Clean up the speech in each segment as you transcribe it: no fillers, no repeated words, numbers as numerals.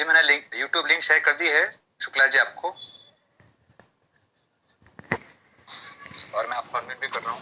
जी मैंने YouTube link share कर दी है शुक्ला जी आपको, और मैं आपको अनम्यूट भी कर रहा हूँ।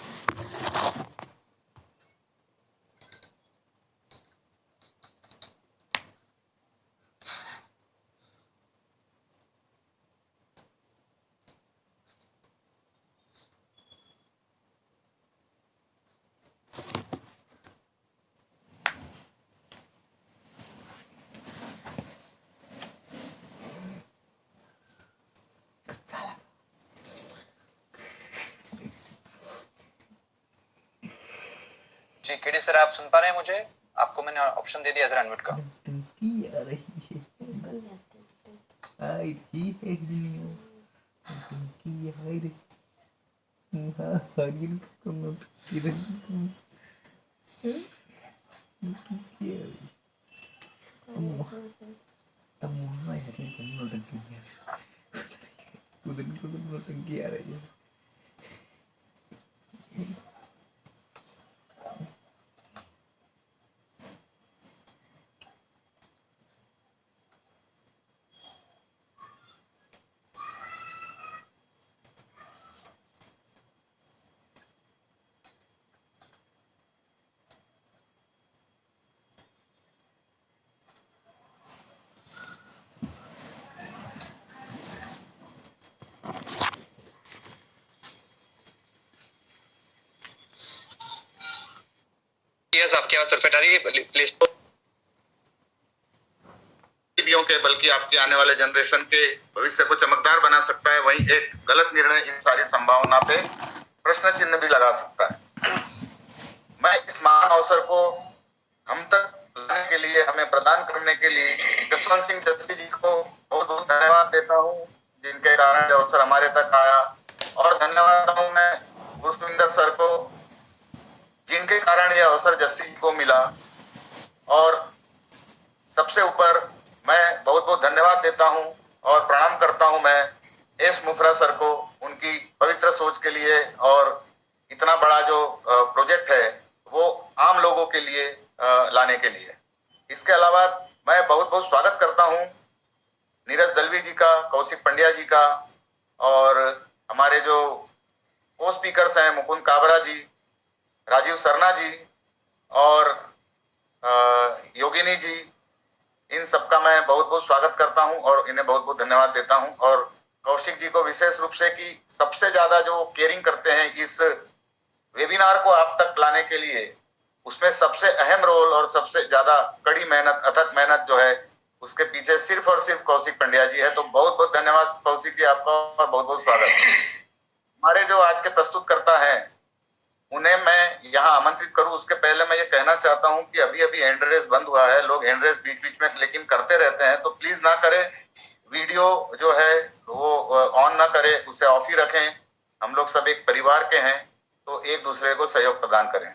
जी केडी सर, आप सुन पा रहे हैं मुझे? आपको मैंने ऑप्शन दे दिया जरा अनम्यूट का। आ रही है आ रही है टंकी आ रही हरियल को किरण टंकी आ रही अम्मा हरियल को टंकी उधर को टंकी आ रही है। यस, आपकी आवाज परफेक्ट आ रही है प्लीज। के बल्कि आपके आने वाले जनरेशन के भविष्य को चमकदार बना सकता है, वहीं एक गलत निर्णय इन सारी संभावना पे प्रश्न चिन्ह भी लगा सकता है। मैं इस महान अवसर को हम तक लाने के लिए, हमें प्रदान करने के लिए जसवंत सिंह जस्सी जी को बहुत बहुत धन्यवाद देता हूँ, जिनके कारण यह अवसर हमारे तक आया। और धन्यवाद हूँ मैं पुष्पिंदर सर को, जिनके कारण यह अवसर जस्सी जी को मिला। और सबसे ऊपर मैं बहुत बहुत धन्यवाद देता हूं और प्रणाम करता हूं मैं एस मुफ्रा सर को, उनकी पवित्र सोच के लिए और इतना बड़ा जो प्रोजेक्ट है वो आम लोगों के लिए लाने के लिए। इसके अलावा मैं बहुत बहुत स्वागत करता हूं नीरज दलवी जी का, कौशिक पंड्या जी का, और हमारे जो को स्पीकर्स हैं मुकुंद काबरा जी, राजीव सरना जी और योगिनी जी, इन सबका मैं बहुत बहुत स्वागत करता हूं और इन्हें बहुत बहुत धन्यवाद देता हूं। और कौशिक जी को विशेष रूप से, कि सबसे ज्यादा जो केयरिंग करते हैं इस वेबिनार को आप तक लाने के लिए, उसमें सबसे अहम रोल और सबसे ज्यादा कड़ी मेहनत, अथक मेहनत जो है उसके पीछे सिर्फ और सिर्फ कौशिक पंड्या जी है। तो बहुत बहुत धन्यवाद कौशिक जी आपका, और बहुत बहुत स्वागत। हमारे जो आज के प्रस्तुतकर्ता हैं उन्हें मैं यहाँ आमंत्रित करूं उसके पहले मैं ये कहना चाहता हूं कि अभी अभी हैंड रेस बंद हुआ है। लोग हैंड रेस बीच बीच में लेकिन करते रहते हैं, तो प्लीज ना करें। वीडियो जो है वो ऑन ना करें, उसे ऑफ ही रखें। हम लोग सब एक परिवार के हैं, तो एक दूसरे को सहयोग प्रदान करें।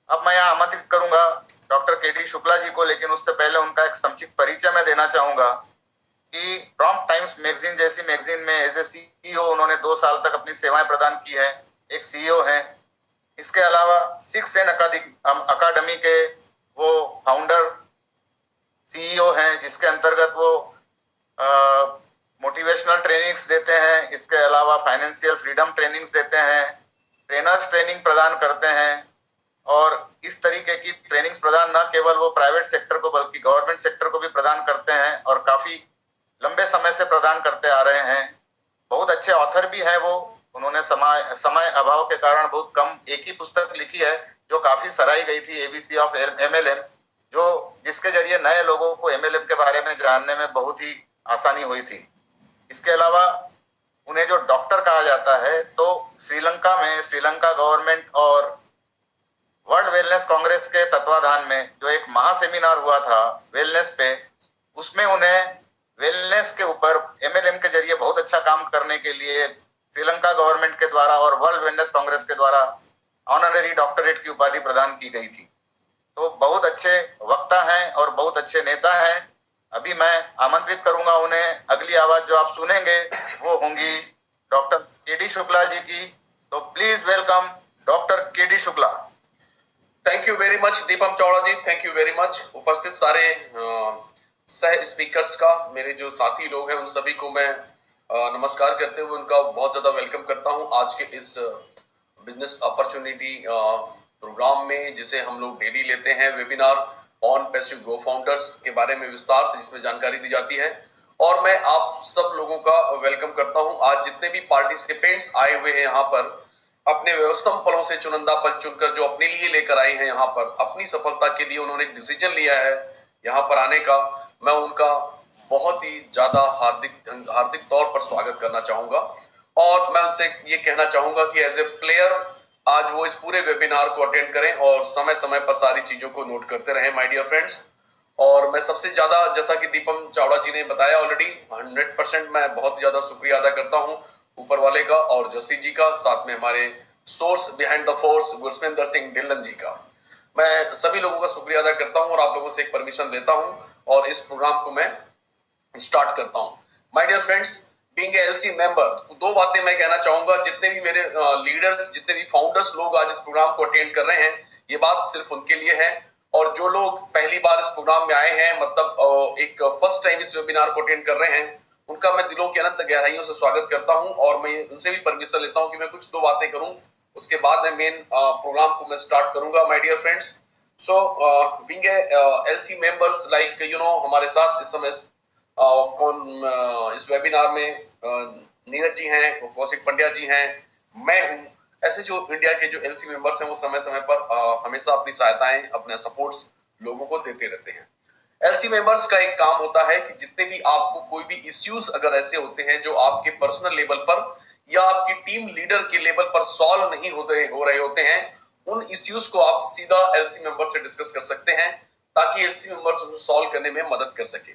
अब मैं यहाँ आमंत्रित करूंगा डॉक्टर केडी शुक्ला जी को, लेकिन उससे पहले उनका एक संक्षिप्त परिचय मैं देना चाहूंगा कि प्रॉम्प्ट टाइम्स मैगजीन जैसी मैगजीन में एज ए सीईओ उन्होंने 2 साल तक अपनी सेवाएं प्रदान की है, एक सीईओ हैं। इसके अलावा 6 सेन अकादमी के वो फाउंडर सीईओ हैं, जिसके अंतर्गत वो मोटिवेशनल ट्रेनिंग्स देते हैं। इसके अलावा फाइनेंशियल फ्रीडम ट्रेनिंग्स देते हैं, ट्रेनर्स ट्रेनिंग प्रदान करते हैं, और इस तरीके की ट्रेनिंग्स प्रदान न केवल वो प्राइवेट सेक्टर को बल्कि गवर्नमेंट सेक्टर को भी प्रदान करते हैं, और काफी लंबे समय से प्रदान करते आ रहे हैं। बहुत अच्छे ऑथर भी हैं वो। उन्होंने समय अभाव के कारण बहुत कम एक ही पुस्तक लिखी है जो काफी सराही गई थी, एबीसी ऑफ एमएलएम, जो जिसके जरिए नए लोगों को एमएलएम के बारे में जानने में बहुत ही आसानी हुई थी। इसके अलावा उन्हें जो डॉक्टर कहा जाता है, तो श्रीलंका में श्रीलंका गवर्नमेंट और वर्ल्ड वेलनेस कांग्रेस के तत्वाधान में जो एक महासेमिनार हुआ था वेलनेस पे, उसमें उन्हें वेलनेस के ऊपर एमएलएम के जरिए बहुत अच्छा काम करने के लिए श्रीलंका गवर्नमेंट के द्वारा और वर्ल्ड वेलनेस कांग्रेस के द्वारा ऑनररी डॉक्टरेट की उपाधि प्रदान की गई थी। तो बहुत अच्छे वक्ता हैं और बहुत अच्छे नेता हैं। अभी मैं आमंत्रित करूंगा उन्हें। अगली आवाज जो आप सुनेंगे वो होंगी डॉक्टर केडी शुक्ला जी की। तो please welcome doctor KD Shukla. Thank you very much Deepam Chavda ji, thank you very much. उपस्थित सारे सह स्पीकर्स का, मेरे जो साथी लोग हैं उन सभी को मैं नमस्कार करते हुए उनका बहुत ज्यादा वेलकम करता हूं आज के इस बिजनेस अपॉर्चुनिटी प्रोग्राम में, जिसे हम लोग डेली लेते हैं webinar on passive go founders के बारे में विस्तार से जिसमें जानकारी दी जाती है। और मैं आप सब लोगों का वेलकम करता हूं। आज जितने भी पार्टिसिपेंट्स आए हुए हैं यहाँ पर, अपने व्यवस्थम पलों से चुनिंदा पल चुनकर जो अपने लिए लेकर आए हैं यहाँ पर, अपनी सफलता के लिए उन्होंने एक डिसीजन लिया है यहाँ पर आने का, मैं उनका बहुत ही ज्यादा हार्दिक तौर पर स्वागत करना चाहूंगा। और मैं उनसे ये कहना चाहूंगा कि एज ए प्लेयर आज वो इस पूरे वेबिनार को अटेंड करें और समय समय पर सारी चीजों को नोट करते रहें माय डियर फ्रेंड्स। और मैं सबसे ज्यादा, जैसा कि दीपम चावड़ा जी ने बताया ऑलरेडी, 100% मैं बहुत ज्यादा शुक्रिया अदा करता हूं ऊपर वाले का और जसी जी का, साथ में हमारे source behind the force Gurswinder Singh Dhillon ji का। मैं सभी लोगों का शुक्रिया अदा करता हूं और आप लोगों से एक परमिशन लेता हूं और इस प्रोग्राम को मैं स्टार्ट करता हूं। My dear friends, being a LC member, दो बातें मैं कहना चाहूंगा। जितने भी मेरे लीडर्स, जितने भी फाउंडर्स लोग आज इस प्रोग्राम को अटेंड कर रहे हैं, ये बात सिर्फ उनके लिए है। और जो लोग पहली बार इस प्रोग्राम में आए हैं, मतलब एक फर्स्ट टाइम इस वेबिनार को अटेंड कर रहे हैं, उनका मैं दिलों की अनंत गहराइयों से स्वागत करता हूं और मैं उनसे भी परमिशन लेता हूं कि मैं कुछ दो बातें करूं, उसके बाद मैं मेन प्रोग्राम को मैं स्टार्ट करूंगा my dear friends. So being a LC members, like you know, हमारे साथ इस समय इस वेबिनार में नीरज जी हैं, कौशिक पंड्या जी हैं, मैं हूं। ऐसे जो इंडिया के जो एलसी मेंबर्स हैं वो समय समय पर हमेशा अपनी सहायताएं, अपने सपोर्ट्स लोगों को देते रहते हैं। एलसी मेंबर्स का एक काम होता है कि जितने भी आपको कोई भी इश्यूज अगर ऐसे होते हैं जो आपके पर्सनल लेवल पर या आपकी टीम लीडर के लेवल पर सॉल्व नहीं हो रहे होते हैं, उन इश्यूज को आप सीधा एलसी मेंबर से डिस्कस कर सकते हैं ताकि एलसी मेंबर्स उसको सॉल्व करने में मदद कर सके।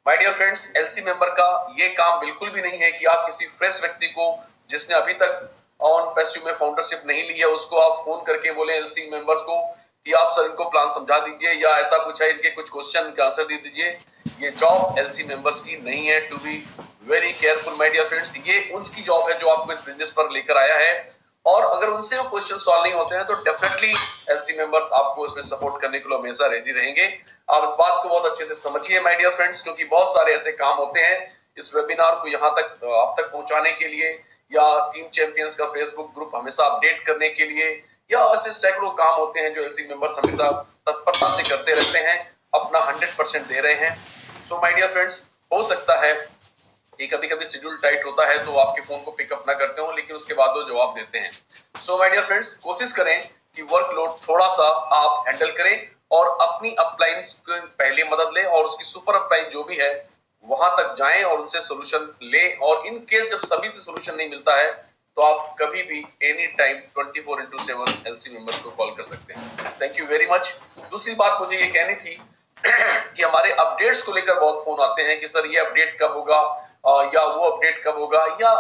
My dear friends, LC member का ये काम बिल्कुल भी नहीं है कि आप किसी फ्रेश व्यक्ति को, जिसने अभी तक ऑन पैसिव में फाउंडरशिप नहीं ली है, उसको आप फोन करके बोले एलसी मेंबर्स को कि आप सर इनको प्लान समझा दीजिए या ऐसा कुछ है, इनके कुछ क्वेश्चन का आंसर दे दीजिए। ये जॉब एलसी मेंबर्स की नहीं है। To be very careful my dear friends, ये उनकी जॉब है जो आपको इस बिजनेस पर लेकर आया है। और अगर उनसे वो क्वेश्चन सॉल्व नहीं होते हैं तो डेफिनेटली एलसी मेंबर्स आपको इसमें सपोर्ट करने के लिए हमेशा रेडी रहेंगे। आप इस बात को बहुत अच्छे से समझिए माय डियर फ्रेंड्स, क्योंकि बहुत सारे ऐसे काम होते हैं इस वेबिनार को यहाँ तक आप तक पहुंचाने के लिए, या टीम चैंपियंस का फेसबुक ग्रुप हमेशा अपडेट करने के लिए, या ऐसे सैकड़ों काम होते हैं जो एलसी मेंबर्स हमेशा तत्परता से करते रहते हैं, अपना 100% दे रहे हैं। सो माय डियर फ्रेंड्स, हो सकता है कि कभी कभी शेड्यूल टाइट होता है तो आपके फोन को पिकअप ना करते हो, लेकिन उसके बाद वो जवाब देते हैं। सो माय डियर फ्रेंड्स, कोशिश करें कि वर्कलोड थोड़ा सा आप हैंडल करें और अपनी अपलाइंस को पहले मदद लें और उसकी सुपर अपलाइन जो भी है वहां तक जाएं और उनसे सोल्यूशन लें। और इन केस जब सभी से सोल्यूशन नहीं मिलता है तो आप कभी भी एनी टाइम 24/7 एलसी मेंबर्स को कॉल कर सकते हैं। Thank you very much. दूसरी बात मुझे ये कहनी थी कि हमारे अपडेट्स को लेकर बहुत फोन आते हैं कि सर ये अपडेट कब होगा या वो अपडेट कब होगा, या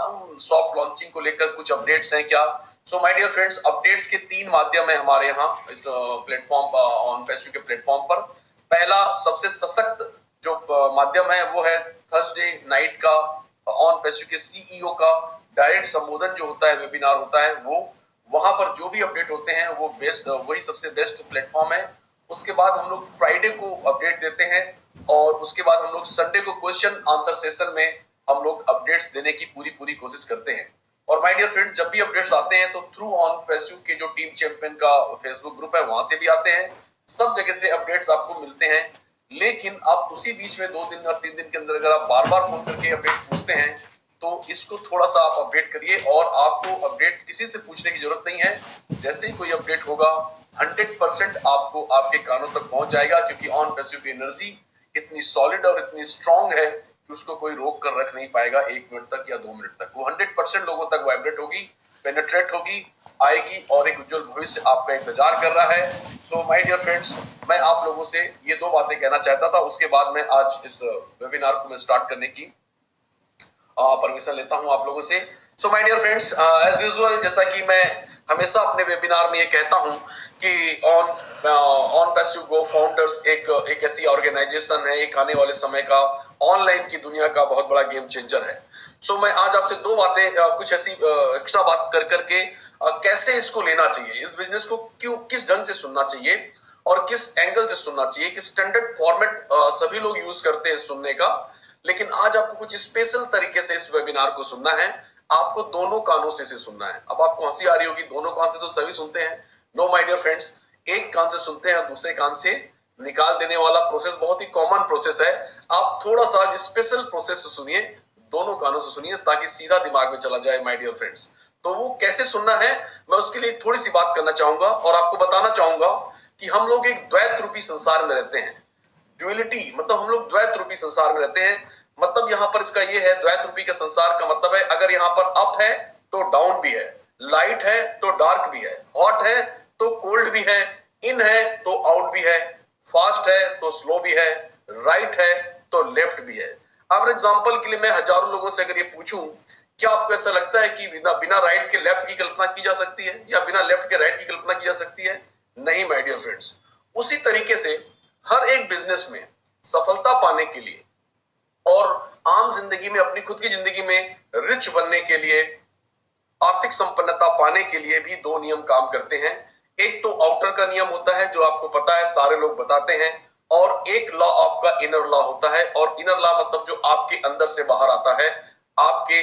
सॉफ्ट लॉन्चिंग को लेकर कुछ अपडेट्स हैं क्या। So my dear friends, updates के 3 माध्यम है हमारे यहाँ इस प्लेटफॉर्म ऑन पैसिव के प्लेटफॉर्म पर। पहला सबसे सशक्त जो माध्यम है वो है थर्सडे नाइट का ऑन पैसिव के सीईओ का डायरेक्ट संबोधन जो होता है, वेबिनार होता है, वो वहां पर जो भी अपडेट होते हैं वो बेस्ट, वही सबसे बेस्ट प्लेटफॉर्म है। उसके बाद हम लोग फ्राइडे को अपडेट देते हैं और उसके बाद हम लोग संडे को क्वेश्चन आंसर सेशन में हम लोग अपडेट्स देने की पूरी कोशिश करते हैं। और माय डियर फ्रेंड, जब भी अपडेट्स आते हैं तो थ्रू ऑन पैसिव के जो टीम चैंपियन का फेसबुक ग्रुप है वहां से भी आते हैं, सब जगह से अपडेट्स आपको मिलते हैं। लेकिन आप उसी बीच में 2 दिन और 3 दिन के अंदर अगर आप बार बार फोन करके अपडेट पूछते हैं तो इसको थोड़ा सा आप अपडेट करिए। और आपको अपडेट किसी से पूछने की जरूरत नहीं है, जैसे ही कोई अपडेट होगा 100% आपको आपके कानों तक पहुंच जाएगा, क्योंकि ऑन पैसिव की एनर्जी इतनी सॉलिड और इतनी स्ट्रांग है कि उसको कोई रोक कर रख नहीं पाएगा 1 मिनट तक या 2 मिनट तक। वो 100% लोगों तक वाइब्रेट होगी, पेनिट्रेट होगी, आएगी और एक उज्जवल भविष्य आपका इंतजार कर रहा है। सो माय डियर फ्रेंड्स, मैं आप लोगों से ये 2 बातें कहना चाहता था। उसके बाद मैं आज इस वेबिनार को मैं स्टार्ट करने की परमिशन लेता हूं आप लोगों से। So my dear friends, as usual, जैसा कि मैं हमेशा अपने वेबिनार में ये कहता हूं कि ऑन पैसिव गो फाउंडर्स एक ऐसी ऑर्गेनाइजेशन है, एक आने वाले समय का ऑनलाइन की दुनिया का बहुत बड़ा गेम चेंजर है। सो मैं आज आपसे 2 बातें कुछ ऐसी एक्स्ट्रा बात कर करके कैसे इसको लेना चाहिए, इस बिजनेस को क्यों, किस ढंग से सुनना चाहिए और किस एंगल से सुनना चाहिए, किस स्टैंडर्ड फॉर्मेट सभी लोग यूज करते हैं सुनने का। लेकिन आज आपको कुछ स्पेशल तरीके से इस वेबिनार को सुनना है। आपको दोनों कानों से इसे सुनना है। अब आपको हंसी आ रही होगी, दोनों कान से तो सभी सुनते हैं। नो माय डियर फ्रेंड्स, एक कान से सुनते हैं, दूसरे कान से निकाल देने वाला प्रोसेस बहुत ही कॉमन प्रोसेस है। आप थोड़ा सा स्पेशल प्रोसेस से सुनिए, दोनों कानों से सुनिए, ताकि सीधा दिमाग में चला जाए माय डियर फ्रेंड्स। तो वो कैसे सुनना है, मैं उसके लिए थोड़ी सी बात करना चाहूंगा और आपको बताना चाहूंगा कि हम लोग एक द्वैत रूपी संसार में रहते हैं। ड्युअलिटी मतलब हम लोग द्वैत रूपी संसार में रहते हैं। मतलब यहां पर इसका ये है, द्वैत रूपी का संसार का मतलब है, अगर यहां पर अप है तो डाउन भी है, लाइट है तो डार्क भी है, हॉट है तो कोल्ड भी है, इन है तो आउट भी है, फास्ट है तो स्लो भी है, राइट है तो लेफ्ट भी है। अब एग्जांपल के लिए मैं हजारों लोगों से अगर ये पूछूं, क्या आपको ऐसा लगता है कि बिना राइट के लेफ्ट की कल्पना की जा सकती है या बिना लेफ्ट के राइट की कल्पना की जा सकती है? नहीं माय डियर फ्रेंड्स। उसी तरीके से हर एक बिजनेस में सफलता पाने के लिए और आम जिंदगी में, अपनी खुद की जिंदगी में रिच बनने के लिए, आर्थिक संपन्नता पाने के लिए भी दो नियम काम करते हैं। एक तो आउटर का नियम होता है जो आपको पता है, सारे लोग बताते हैं, और एक लॉ आपका इनर लॉ होता है। और इनर लॉ मतलब जो आपके अंदर से बाहर आता है, आपके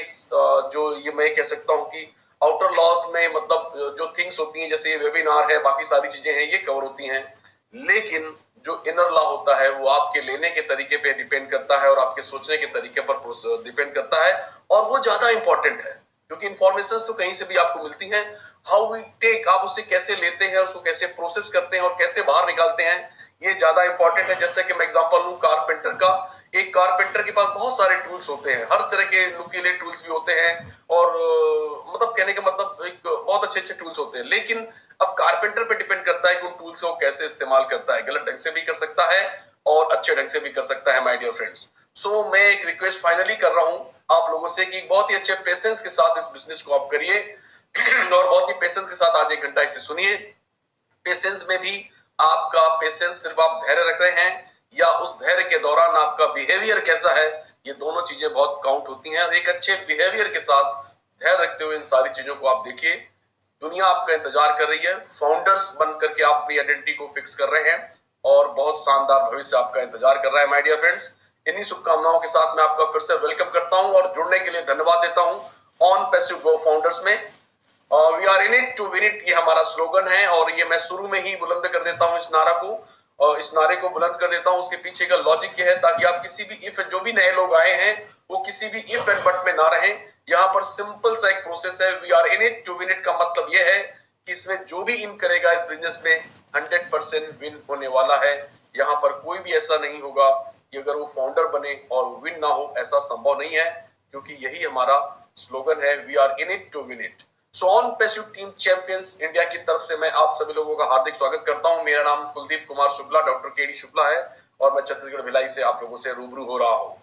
जो ये मैं कह सकता हूं कि आउटर लॉस में मतलब जो थिंग्स होती हैं, जैसे ये वेबिनार है, बाकी सारी चीजें हैं, ये कवर होती हैं। लेकिन जो इनर लॉ होता है वो आपके लेने के तरीके पे डिपेंड करता है और आपके सोचने के तरीके पर डिपेंड करता है, और वो ज्यादा इंपॉर्टेंट है क्योंकि इंफॉर्मेशन तो कहीं से भी आपको मिलती हैं। हाउ वी टेक, आप उसे कैसे लेते हैं, उसको कैसे प्रोसेस करते हैं और कैसे बाहर निकालते हैं, ये ज्यादा इंपॉर्टेंट है। जैसे कि मैं एग्जांपल लूं कारपेंटर का, एक कारपेंटर के पास बहुत सारे टूल्स होते हैं, हर तरह के नुकीले टूल्स भी होते हैं, और मतलब कहने का मतलब एक बहुत अच्छे अच्छे टूल्स होते हैं। लेकिन अब कारपेंटर पे डिपेंड करता है कि उन टूल्स को कैसे इस्तेमाल करता है। गलत ढंग से भी कर सकता है और अच्छे ढंग से भी कर सकता है माय डियर फ्रेंड्स। सो मैं एक रिक्वेस्ट फाइनली कर रहा हूं आप लोगों से कि बहुत ही अच्छे पेशेंस के साथ इस बिजनेस को आप करिए और बहुत ही पेशेंस के साथ आज 1 घंटा इसे सुनिए। पेशेंस में भी आपका पेशेंस सिर्फ आप धैर्य रख रहे हैं या उस धैर्य के दौरान आपका बिहेवियर कैसा है, ये दोनों चीजें बहुत काउंट होती हैं। और एक अच्छे बिहेवियर के साथ धैर्य रखते हुए इन सारी चीजों को आप देखिए। दुनिया आपका इंतजार कर रही है, फाउंडर्स बन करके आप अपनी आइडेंटिटी को फिक्स कर रहे हैं और बहुत शानदार भविष्य आपका इंतजार कर रहा है माय डियर फ्रेंड्स। इन्हीं शुभकामनाओं के साथ मैं आपका फिर से वेलकम करता हूं और जुड़ने के लिए धन्यवाद देता हूं ऑन पैसिव गो फाउंडर्स में। We are in it to win it, ये हमारा स्लोगन है और ये मैं शुरू में ही बुलंद कर देता हूं इस नारा को, और इस नारे को बुलंद कर देता हूं। उसके पीछे का लॉजिक ये है ताकि आप किसी भी इफ, जो भी नए लोग आए हैं वो किसी भी इफ एंड बट में ना रहें। यहाँ पर सिंपल सा एक प्रोसेस है, we are in it to win it का मतलब यह है कि इसमें जो भी इन करेगा इस बिजनेस में 100% विन होने वाला है। यहाँ पर कोई भी ऐसा नहीं होगा कि अगर वो फाउंडर बने और विन ना हो, ऐसा संभव नहीं है, क्योंकि यही हमारा स्लोगन है, we are in it to win it. So OnPassive team champions India की तरफ से मैं आप सभी लोगों का हार्दिक स्वागत करता हूं। मेरा नाम कुलदीप कुमार शुक्ला, डॉक्टर केडी शुक्ला है और मैं छत्तीसगढ़ भिलाई से आप लोगों से रूबरू हो रहा हूं।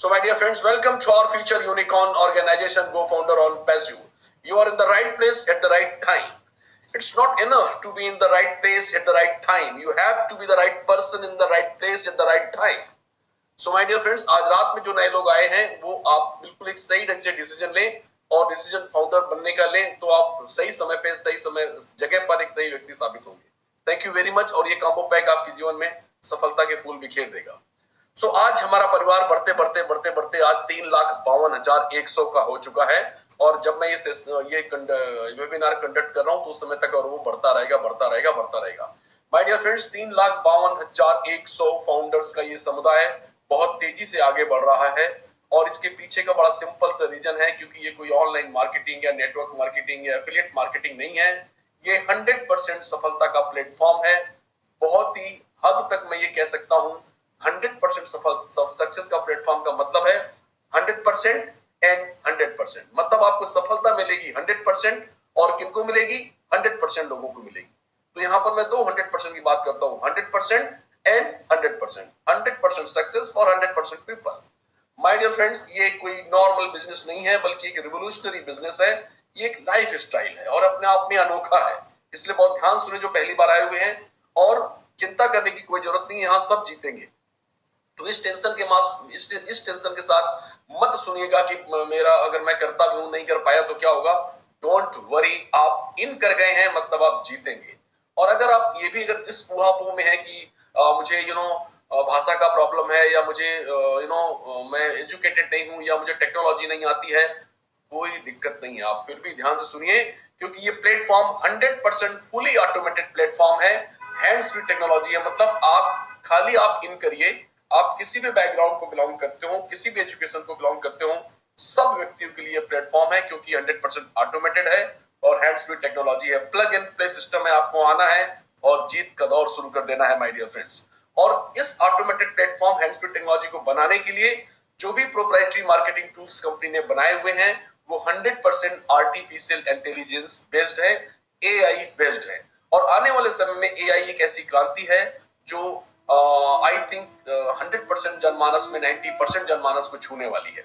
So my dear friends, welcome to our future unicorn organization Go Founder on Passive. You are in the right place at the right time. It's not enough to be in the right place at the right time. You have to be the right person in the right place at the right time. So my dear friends, आज रात में जो नए लोग आए हैं वो आप बिल्कुल एक सही ढंग से डिसीजन लें और डिसीजन फाउंडर बनने का लें, तो आप सही समय पे सही समय जगह पर एक सही व्यक्ति साबित होंगे। Thank you very much. और ये कॉम्बो पैक आपके जीवन में सफलता के फूल बिखेर देगा। सो आज हमारा परिवार बढ़ते बढ़ते आज 3,52,100 का हो चुका है और जब मैं ये वेबिनार कंडक्ट कर रहा हूं तो उस समय तक और वो बढ़ता रहेगा। माय डियर फ्रेंड्स, 3,52,100 फाउंडर्स का ये समुदाय बहुत तेजी से आगे बढ़ रहा है और इसके पीछे का बड़ा सिंपल सा रीजन है, क्योंकि ये कोई ऑनलाइन मार्केटिंग या नेटवर्क मार्केटिंग या एफिलिएट मार्केटिंग नहीं है। ये 100% सफलता का प्लेटफॉर्म है। बहुत ही हद तक मैं ये कह सकता हूं 100% सक्सेस का प्लेटफॉर्म का मतलब है 100% एंड 100%। मतलब आपको सफलता मिलेगी 100% और किनको मिलेगी? 100% लोगों को मिलेगी। तो यहां पर मैं दो 100% की बात करता हूं, 100% and 100%। 100% success for 100% people. My dear friends, ये कोई नॉर्मल बिजनेस नहीं है बल्कि एक रिवोल्यूशनरी बिजनेस है। ये एक लाइफ स्टाइल है और अपने आप में अनोखा है। इसलिए बहुत ध्यान सुने जो पहली बार आए हुए हैं, और चिंता करने की कोई जरूरत नहीं, यहां सब जीतेंगे। तो इस टेंशन के साथ मत सुनिएगा कि मेरा अगर मैं करता भी हूं नहीं कर पाया तो क्या होगा। डोंट वरी, आप इन कर गए हैं मतलब आप जीतेंगे। और अगर आप ये भी अगर इस ऊहापोह में है कि मुझे भाषा का प्रॉब्लम है, या मुझे मैं एजुकेटेड नहीं हूं, या मुझे टेक्नोलॉजी नहीं आती है, कोई दिक्कत नहीं है, आप फिर भी ध्यान से सुनिए, क्योंकि ये प्लेटफॉर्म 100% फुली ऑटोमेटेड प्लेटफॉर्म है, हैंड्स फ्री टेक्नोलॉजी है। मतलब आप इन करिए, आप किसी भी बैकग्राउंड को बिलोंग करते हो, किसी भी एजुकेशन को बिलोंग करते हो, सब व्यक्तियों के लिए प्लेटफॉर्म है, क्योंकि 100% ऑटोमेटेड है और हैंड्स फ्री टेक्नोलॉजी है। प्लग एंड प्ले सिस्टम है, आपको आना है और जीत का दौर शुरू कर देना है माय डियर फ्रेंड्स। और इस automated platform hands free technology को बनाने के लिए जो भी प्रोप्राइटरी मार्केटिंग टूल्स कंपनी ने बनाए हुए हैं, वो 100% आर्टिफिशियल इंटेलिजेंस बेस्ड है, एआई बेस्ड है। और आने वाले समय में एआई एक ऐसी क्रांति है जो आई थिंक 100% जनमानस में 90% जनमानस को छूने वाली है।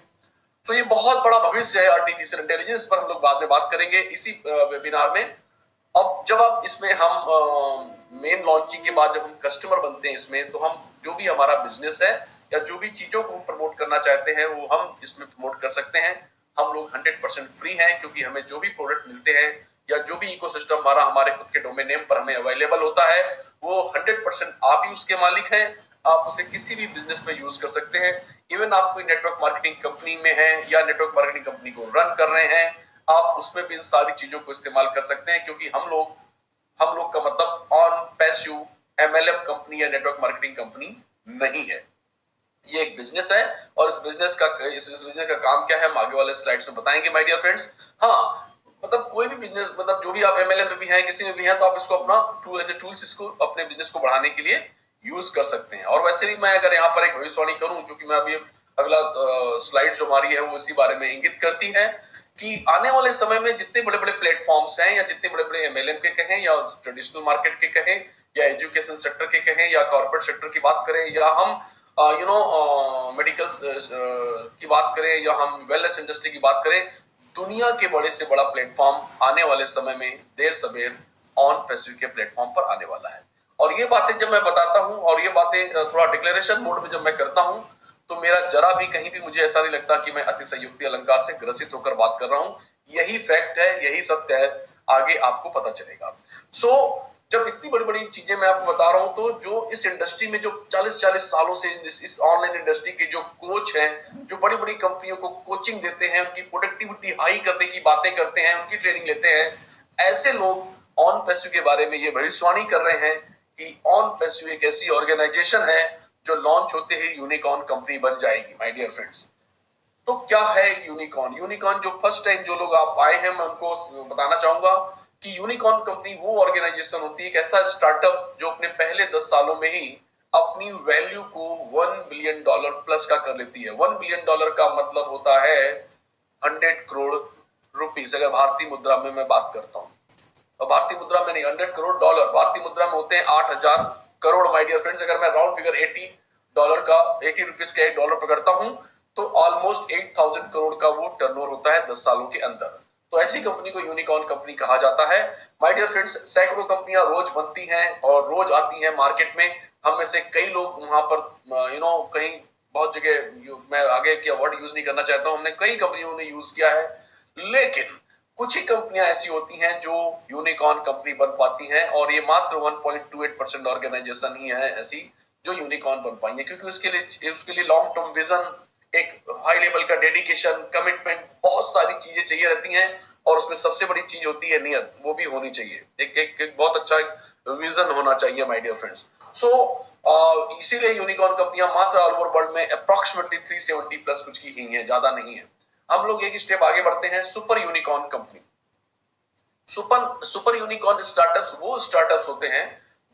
तो ये बहुत बड़ा भविष्य है आर्टिफिशियल इंटेलिजेंस पर, हम लोग बाद में बात करेंगे इसी वेबिनार में। अब जब आप इसमें हम मेन लॉन्चिंग के बाद जब हम कस्टमर बनते हैं इसमें, तो हम जो भी हमारा बिजनेस है या जो भी चीजों को हम प्रमोट करना चाहते हैं वो हम इसमें प्रमोट कर सकते हैं। हम लोग 100% फ्री हैं, क्योंकि हमें जो भी प्रोडक्ट मिलते हैं या जो भी इकोसिस्टम हमारे खुद के डोमेन नेम पर हमें अवेलेबल होता है, वो 100% आप ही उसके मालिक हैं। आप उसे किसी भी बिजनेस में यूज कर सकते हैं। इवन आप कोई नेटवर्क मार्केटिंग कंपनी में हैं या नेटवर्क मार्केटिंग कंपनी को रन कर रहे हैं, आप उसमें भी इन सारी चीजों को इस्तेमाल कर सकते हैं, क्योंकि हम लोग का मतलब ऑन पैसिव एमएलएम कंपनी या नेटवर्क मार्केटिंग कंपनी नहीं है। ये एक बिजनेस है, और इस बिजनेस का काम क्या है हम आगे वाले स्लाइड्स में बताएंगे माय डियर फ्रेंड्स। हाँ, मतलब कोई भी बिजनेस, मतलब जो भी आप एमएलएम में भी हैं, किसी में भी हैं, तो आप इसको अपना टूल्स इसको अपने बिजनेस को बढ़ाने के लिए यूज कर सकते हैं। और वैसे भी मैं अगर यहाँ पर एक भविष्यवाणी करूं, जो कि मैं अभी अगला स्लाइड जो हमारी है वो इसी बारे में इंगित करती है कि आने वाले समय में जितने बड़े बड़े प्लेटफॉर्म्स हैं, या जितने बड़े बड़े एमएलएम के कहें, या ट्रेडिशनल मार्केट के कहें, या एजुकेशन सेक्टर के कहें, या कॉर्पोरेट सेक्टर की बात करें, या हम मेडिकल की बात करें, या हम वेलनेस इंडस्ट्री की बात करें, दुनिया के बड़े से बड़ा प्लेटफॉर्म आने वाले समय में देर सवेर ऑन पैसिव के प्लेटफॉर्म पर आने वाला है। और ये बातें जब मैं बताता हूं, और ये बातें थोड़ा डिक्लेरेशन मोड में जब मैं करता हूं, तो मेरा जरा भी कहीं भी मुझे ऐसा नहीं लगता कि मैं अतिशयोक्ति अलंकार से ग्रसित होकर बात कर रहा हूं। यही फैक्ट है, यही सत्य है, आगे आपको पता चलेगा। जब इतनी बड़ी बड़ी चीजें मैं आपको बता रहा हूं, तो जो इस इंडस्ट्री में जो 40-40 सालों से इस ऑनलाइन इंडस्ट्री के जो कोच हैं, जो बड़ी बड़ी कंपनियों को कोचिंग देते हैं, उनकी प्रोडक्टिविटी हाई करने की बातें करते हैं, उनकी ट्रेनिंग लेते हैं, ऐसे लोग ऑन पैसिव के बारे में ये भविष्यवाणी कर रहे हैं कि ऑन पैसिव एक ऐसी ऑर्गेनाइजेशन है जो लॉन्च होते ही यूनिकॉर्न कंपनी बन जाएगी माय डियर फ्रेंड्स। तो क्या है यूनिकॉर्न? यूनिकॉर्न जो फर्स्ट टाइम जो लोग आप आए हैं, मैं उनको बताना चाहूंगा कि यूनिकॉर्न कंपनी वो ऑर्गेनाइजेशन होती है, एक ऐसा स्टार्टअप जो अपने पहले 10 सालों में ही अपनी वैल्यू को $1 बिलियन प्लस का कर लेती है। $1 बिलियन का मतलब होता है 100 करोड़ रुपीस, अगर भारतीय मुद्रा में मैं बात करता हूं। और भारतीय मुद्रा में नहीं, 100 करोड़ डॉलर भारतीय मुद्रा में होते हैं 8,000 करोड़ माय डियर फ्रेंड्स। अगर मैं राउंड फिगर 80 रुपीस का $1 पकड़ता हूं, तो ऑलमोस्ट 8,000 करोड़ का वो टर्नओवर होता है 10 सालों के अंदर। तो ऐसी कंपनी को यूनिकॉर्न कंपनी कहा जाता है माय डियर फ्रेंड्स। सैकड़ों कंपनियां रोज बनती हैं और रोज आती हैं मार्केट में। हम में से कई लोग वहां पर कहीं बहुत जगह, मैं आगे क्या वर्ड यूज नहीं करना चाहता हूं, हमने कई कंपनियों ने यूज किया है, लेकिन कुछ ही कंपनियां ऐसी होती हैं जो यूनिकॉर्न कंपनी बन पाती हैं, और ये मात्र 1.28% ऑर्गेनाइजेशन ही है ऐसी जो यूनिकॉर्न बन पाई है, क्योंकि उसके लिए लॉन्ग टर्म विजन, एक हाई लेवल का डेडिकेशन, कमिटमेंट, बहुत सारी चीजें चाहिए रहती हैं, और उसमें सबसे बड़ी चीज होती है नियत, वो भी होनी चाहिए। एक बहुत अच्छा विजन होना चाहिए माय डियर फ्रेंड्स। इसीलिए यूनिकॉर्न कंपनियां मात्र ऑल ओवर वर्ल्ड में अप्रॉक्सिमेटली 370 प्लस कुछ की ही हैं, ज्यादा नहीं है। हम लोग एक स्टेप आगे बढ़ते हैं, super unicorn company. Super unicorn startups वो स्टार्टअप्स होते हैं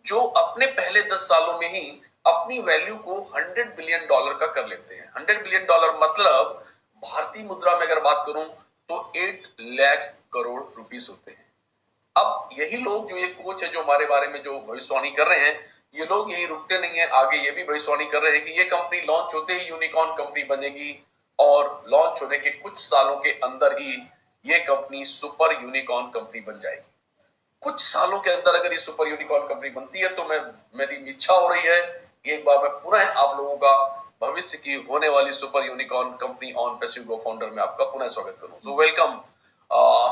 जो अपने पहले 10 सालों में ही अपनी वैल्यू को $100 बिलियन का कर लेते हैं। $100 बिलियन मतलब भारतीय मुद्रा में अगर बात करूं तो 8 लाख करोड़ रुपीस होते हैं। अब यही लोग, जो ये कोच है जो हमारे बारे में जो भविष्यवाणी कर रहे हैं, ये लोग यही रुकते नहीं है, आगे ये भी भविष्यवाणी कर रहे हैं कि ये कंपनी लॉन्च होते ही यूनिकॉर्न कंपनी बनेगी, और लॉन्च होने के कुछ सालों के अंदर ही ये कंपनी सुपर यूनिकॉर्न कंपनी बन जाएगी। कुछ सालों के अंदर अगर ये सुपर यूनिकॉर्न कंपनी बनती है, तो मेरी इच्छा हो रही है कि एक बार मैं पुनः आप लोगों का भविष्य की होने वाली super unicorn company on passive go founder में आपका पुनः स्वागत करूं। सो वेलकम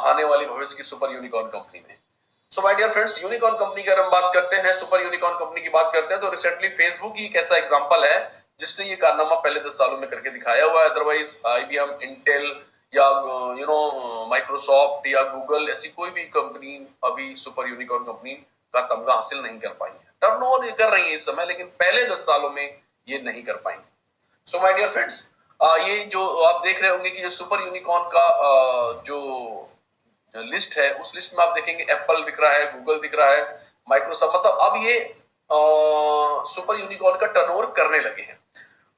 आने वाली भविष्य की सुपर यूनिकॉर्न कंपनी में। So my dear friends, unicorn company की अगर हम बात करते हैं, सुपर यूनिकॉर्न कंपनी की बात करते हैं, तो रिसेंटली फेसबुक ही एक ऐसा एग्जांपल है जिसने ये कारनामा पहले 10 सालों में करके दिखाया हुआ है। अदरवाइज IBM, इंटेल या माइक्रोसॉफ्ट या गूगल, ऐसी कोई भी कंपनी अभी सुपर यूनिकॉर्न कंपनी का तमगा हासिल नहीं कर पाई है। टर्नओवर ये कर रही है इस समय, लेकिन पहले 10 सालों में ये नहीं कर पाई थी। सो माय डियर फ्रेंड्स, ये जो आप देख रहे होंगे कि जो सुपर यूनिकॉर्न का जो लिस्ट है, उस लिस्ट में आप देखेंगे एप्पल दिख रहा है, गूगल दिख रहा है, माइक्रोसॉफ्ट, मतलब अब ये सुपर यूनिकॉर्न का टर्नओवर करने लगे हैं।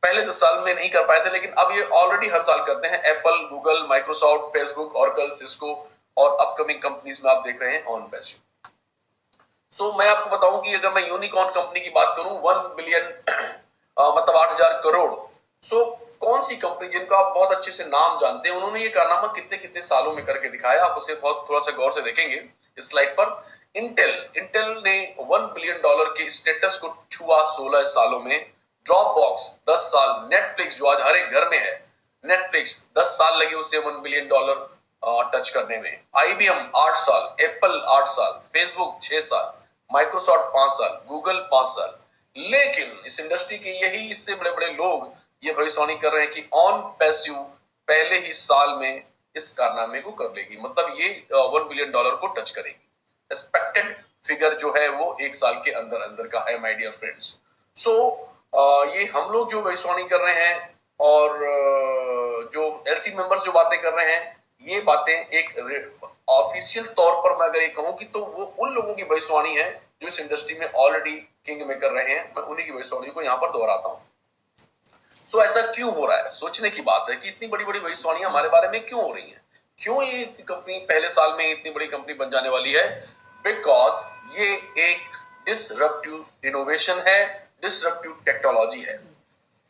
पहले 10 साल में नहीं कर पाए थे, लेकिन अब ये ऑलरेडी हर साल करते हैं। Apple, Google, Microsoft, Facebook, oracle, Cisco और अपकमिंग कंपनीज में आप देख रहे हैं ऑन पैसिव। सो मैं आपको बताऊं कि अगर मैं यूनिकॉर्न कंपनी की बात करूं, 1 बिलियन मतलब 8,000 करोड़। सो कौन सी कंपनी जिनको आप बहुत अच्छे से नाम जानते हैं, उन्होंने ये कारनामा कितने कितने सालों में करके दिखाया, आप उसे बहुत थोड़ा सा गौर से देखेंगे इस स्लाइड पर। इंटेल ने $1 बिलियन के स्टेटस को छुआ 16 सालों में। ड्रॉपबॉक्स 10 साल, नेटफ्लिक्स जो आज हर एक घर में है, नेटफ्लिक्स 10 साल लगे उसे $1 बिलियन टच करने में। IBM 8 साल, एप्पल 8 साल, फेसबुक 6 साल, माइक्रोसॉफ्ट 5 साल, गूगल 5 साल। लेकिन इस इंडस्ट्री के यही इससे बड़े बड़े लोग ये भविष्यवाणी कर रहे हैं कि ऑन पैसिव पहले ही साल में इस कारनामे को कर लेगी, मतलब ये $1 बिलियन को टच करेगी। एक्सपेक्टेड फिगर जो है वो 1 साल के अंदर अंदर का है माय डियर फ्रेंड्स। सो ये हम लोग जो भविष्यवाणी कर रहे हैं और जो LC मेंबर्स जो बातें कर रहे हैं, ये बातें एक ऑफिशियल तौर पर मैं अगर ये कहूं कि तो वो उन लोगों की भविष्यवाणी है जो इस इंडस्ट्री में ऑलरेडी किंग मेकर रहे हैं। मैं उन्हीं की भविष्यवाणी को यहाँ पर दोहराता हूँ। सो ऐसा क्यों हो रहा है? सोचने की बात है कि इतनी बड़ी बड़ी भविष्यवाणियां हमारे बारे में क्यों हो रही हैं? क्यों ये कंपनी पहले साल में इतनी बड़ी कंपनी बन जाने वाली है? बिकॉज ये एक डिसरप्टिव इनोवेशन है, डिसरप्टिव टेक्नोलॉजी है।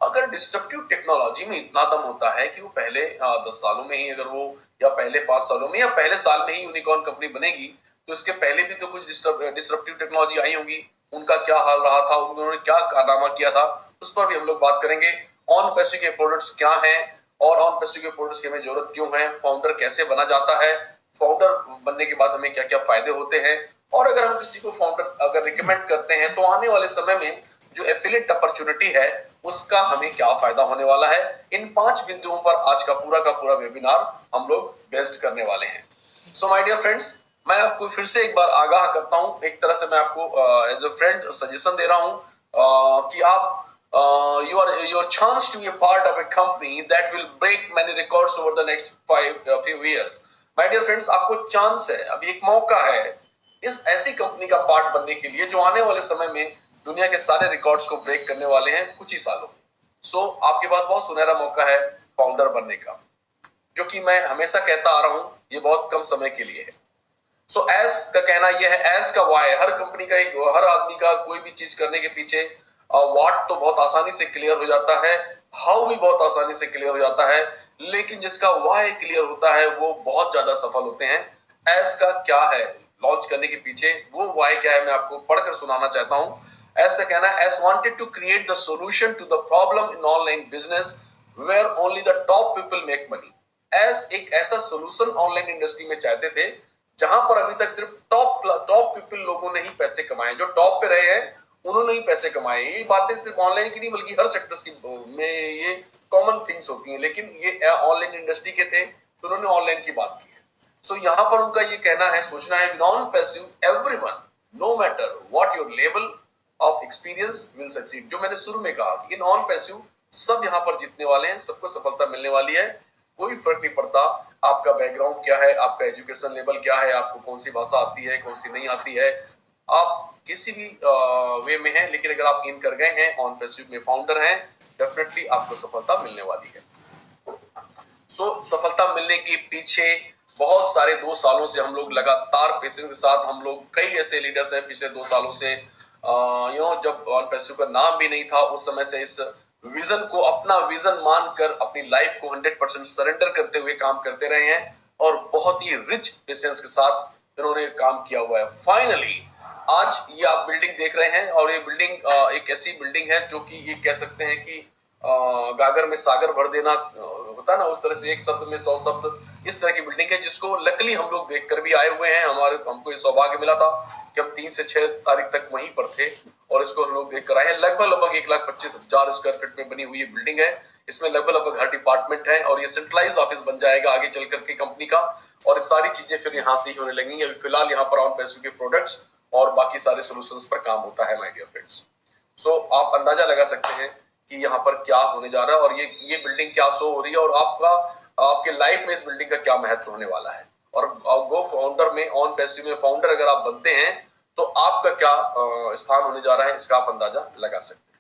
अगर डिसरप्टिव टेक्नोलॉजी में इतना दम होता है कि वो पहले 10 सालों में ही अगर वो, या पहले 5 सालों में, या पहले साल में ही यूनिकॉर्न कंपनी बनेगी, तो इसके पहले भी तो कुछ डिसरप्टिव टेक्नोलॉजी आई होंगी। उनका क्या हाल रहा था, उन्होंने क्या कारनामा किया था, उस पर भी हम लोग बात करेंगे। ऑन पैसिव के प्रोडक्ट्स क्या हैं और ऑन पैसिव के प्रोडक्ट्स की हमें जरूरत क्यों है, फाउंडर कैसे बना जाता है, फाउंडर बनने के बाद हमें क्या क्या फायदे होते हैं, और अगर हम किसी को फाउंडर अगर रिकमेंड करते हैं तो आने वाले समय में जो एफिलिएट अपॉर्चुनिटी है उसका हमें क्या फायदा होने वाला है। इन 5 बिंदुओं पर आज का पूरा वेबिनार हम लोग बेस्ड करने वाले हैं। सो माय डियर फ्रेंड्स, मैं आपको फिर से एक बार आगाह करता हूं, एक तरह से मैं आपको एज अ फ्रेंड सजेशन दे रहा हूं कि आप your chance to be a part of a company that will break many records over the next few years. My dear friends, आपको चांस है, अभी एक मौका है इस ऐसी कंपनी का पार्ट बनने के लिए जो आने वाले समय में दुनिया के सारे रिकॉर्ड्स को ब्रेक करने वाले हैं कुछ ही सालों में। सो आपके पास बहुत सुनहरा मौका है फाउंडर बनने का, जो कि मैं हमेशा कहता आ रहा हूं ये बहुत कम समय के लिए है। सो एस का कहना यह है, एस का वाई, हर कंपनी का एक, हर आदमी का कोई भी चीज करने के पीछे व्हाट तो बहुत आसानी से क्लियर हो जाता है, हाउ भी बहुत आसानी से क्लियर हो जाता है, लेकिन जिसका वाई क्लियर होता है वो बहुत ज्यादा सफल होते हैं। एस का क्या है लॉन्च करने के पीछे, वो वाई क्या है मैं आपको पढ़कर सुनाना चाहता हूं। एस का कहना है, Ash wanted to create the solution to the problem in online business where only the top people make money. Ash एक ऐसा सॉल्यूशन ऑनलाइन इंडस्ट्री में चाहते थे जहां पर अभी तक सिर्फ टॉप पीपल लोगों ने ही पैसे कमाए, जो टॉप पे रहे हैं उन्होंने ही पैसे कमाए। ये बातें सिर्फ ऑनलाइन की नहीं बल्कि हर सेक्टर्स की में ये कॉमन थिंग्स होती हैं, लेकिन ये ऑनलाइन इंडस्ट्री के थे तो उन्होंने ऑनलाइन की बात की है। सो यहाँ पर उनका ये कहना है, सोचना है, OnPassive everyone no matter what your level of experience will succeed. जो मैंने शुरू में कहा कि इन नॉन पैसिव सब यहाँ पर जीतने वाले हैं, सबको सफलता मिलने वाली है। कोई फर्क नहीं पड़ता आपका बैकग्राउंड क्या है, आपका एजुकेशन लेवल क्या है, आपको कौन सी भाषा आती है, कौन सी नहीं आती है, आप किसी भी वे में हैं, लेकिन अगर आप इन कर गए हैं, ऑन पैसिव में फाउंडर हैं, डेफिनेटली आपको सफलता मिलने वाली है। सो सफलता मिलने के पीछे बहुत सारे 2 सालों से हम लोग लगातार पेशेंस के साथ, हम लोग कई ऐसे लीडर्स हैं पिछले 2 सालों से, जब ऑन पैसिव का नाम भी नहीं था उस समय से इस विजन को अपना विजन मानकर अपनी लाइफ को 100% सरेंडर करते हुए काम करते रहे हैं और बहुत ही रिच पेशेंस के साथ इन्होंने काम किया हुआ है। फाइनली आज ये आप बिल्डिंग देख रहे हैं और ये बिल्डिंग एक ऐसी बिल्डिंग है जो कि ये कह सकते हैं कि गागर में सागर भर देना होता है ना, उस तरह से एक शब्द में 100 शब्द, इस तरह की बिल्डिंग है जिसको लकली हम लोग देखकर भी आए हुए हैं। हमको ये सौभाग्य मिला था कि हम 3 से 6 तारीख तक वहीं पर थे और इसको हम लोग देखकर आए हैं। लगभग 1,25,000 स्क्वायर फीट में बनी हुई बिल्डिंग है। इसमें लगभग हर डिपार्टमेंट है और ये सेंट्रलाइज ऑफिस बन जाएगा आगे चल करके कंपनी का, और ये सारी चीजें फिर यहाँ से ही होने लगेंगी। अभी फिलहाल यहाँ पर ऑन पैसिव के प्रोडक्ट्स और बाकी सारे सॉल्यूशंस पर काम होता है माय डियर फ्रेंड्स। सो आप अंदाजा लगा सकते हैं कि यहाँ पर क्या होने जा रहा है और ये बिल्डिंग क्या शो हो रही है और आपके लाइफ में इस बिल्डिंग का क्या महत्व होने वाला है। और गो फाउंडर में, ऑन पैसिव में फाउंडर अगर आप बनते हैं तो आपका क्या स्थान होने जा रहा है, इसका आप अंदाजा लगा सकते हैं।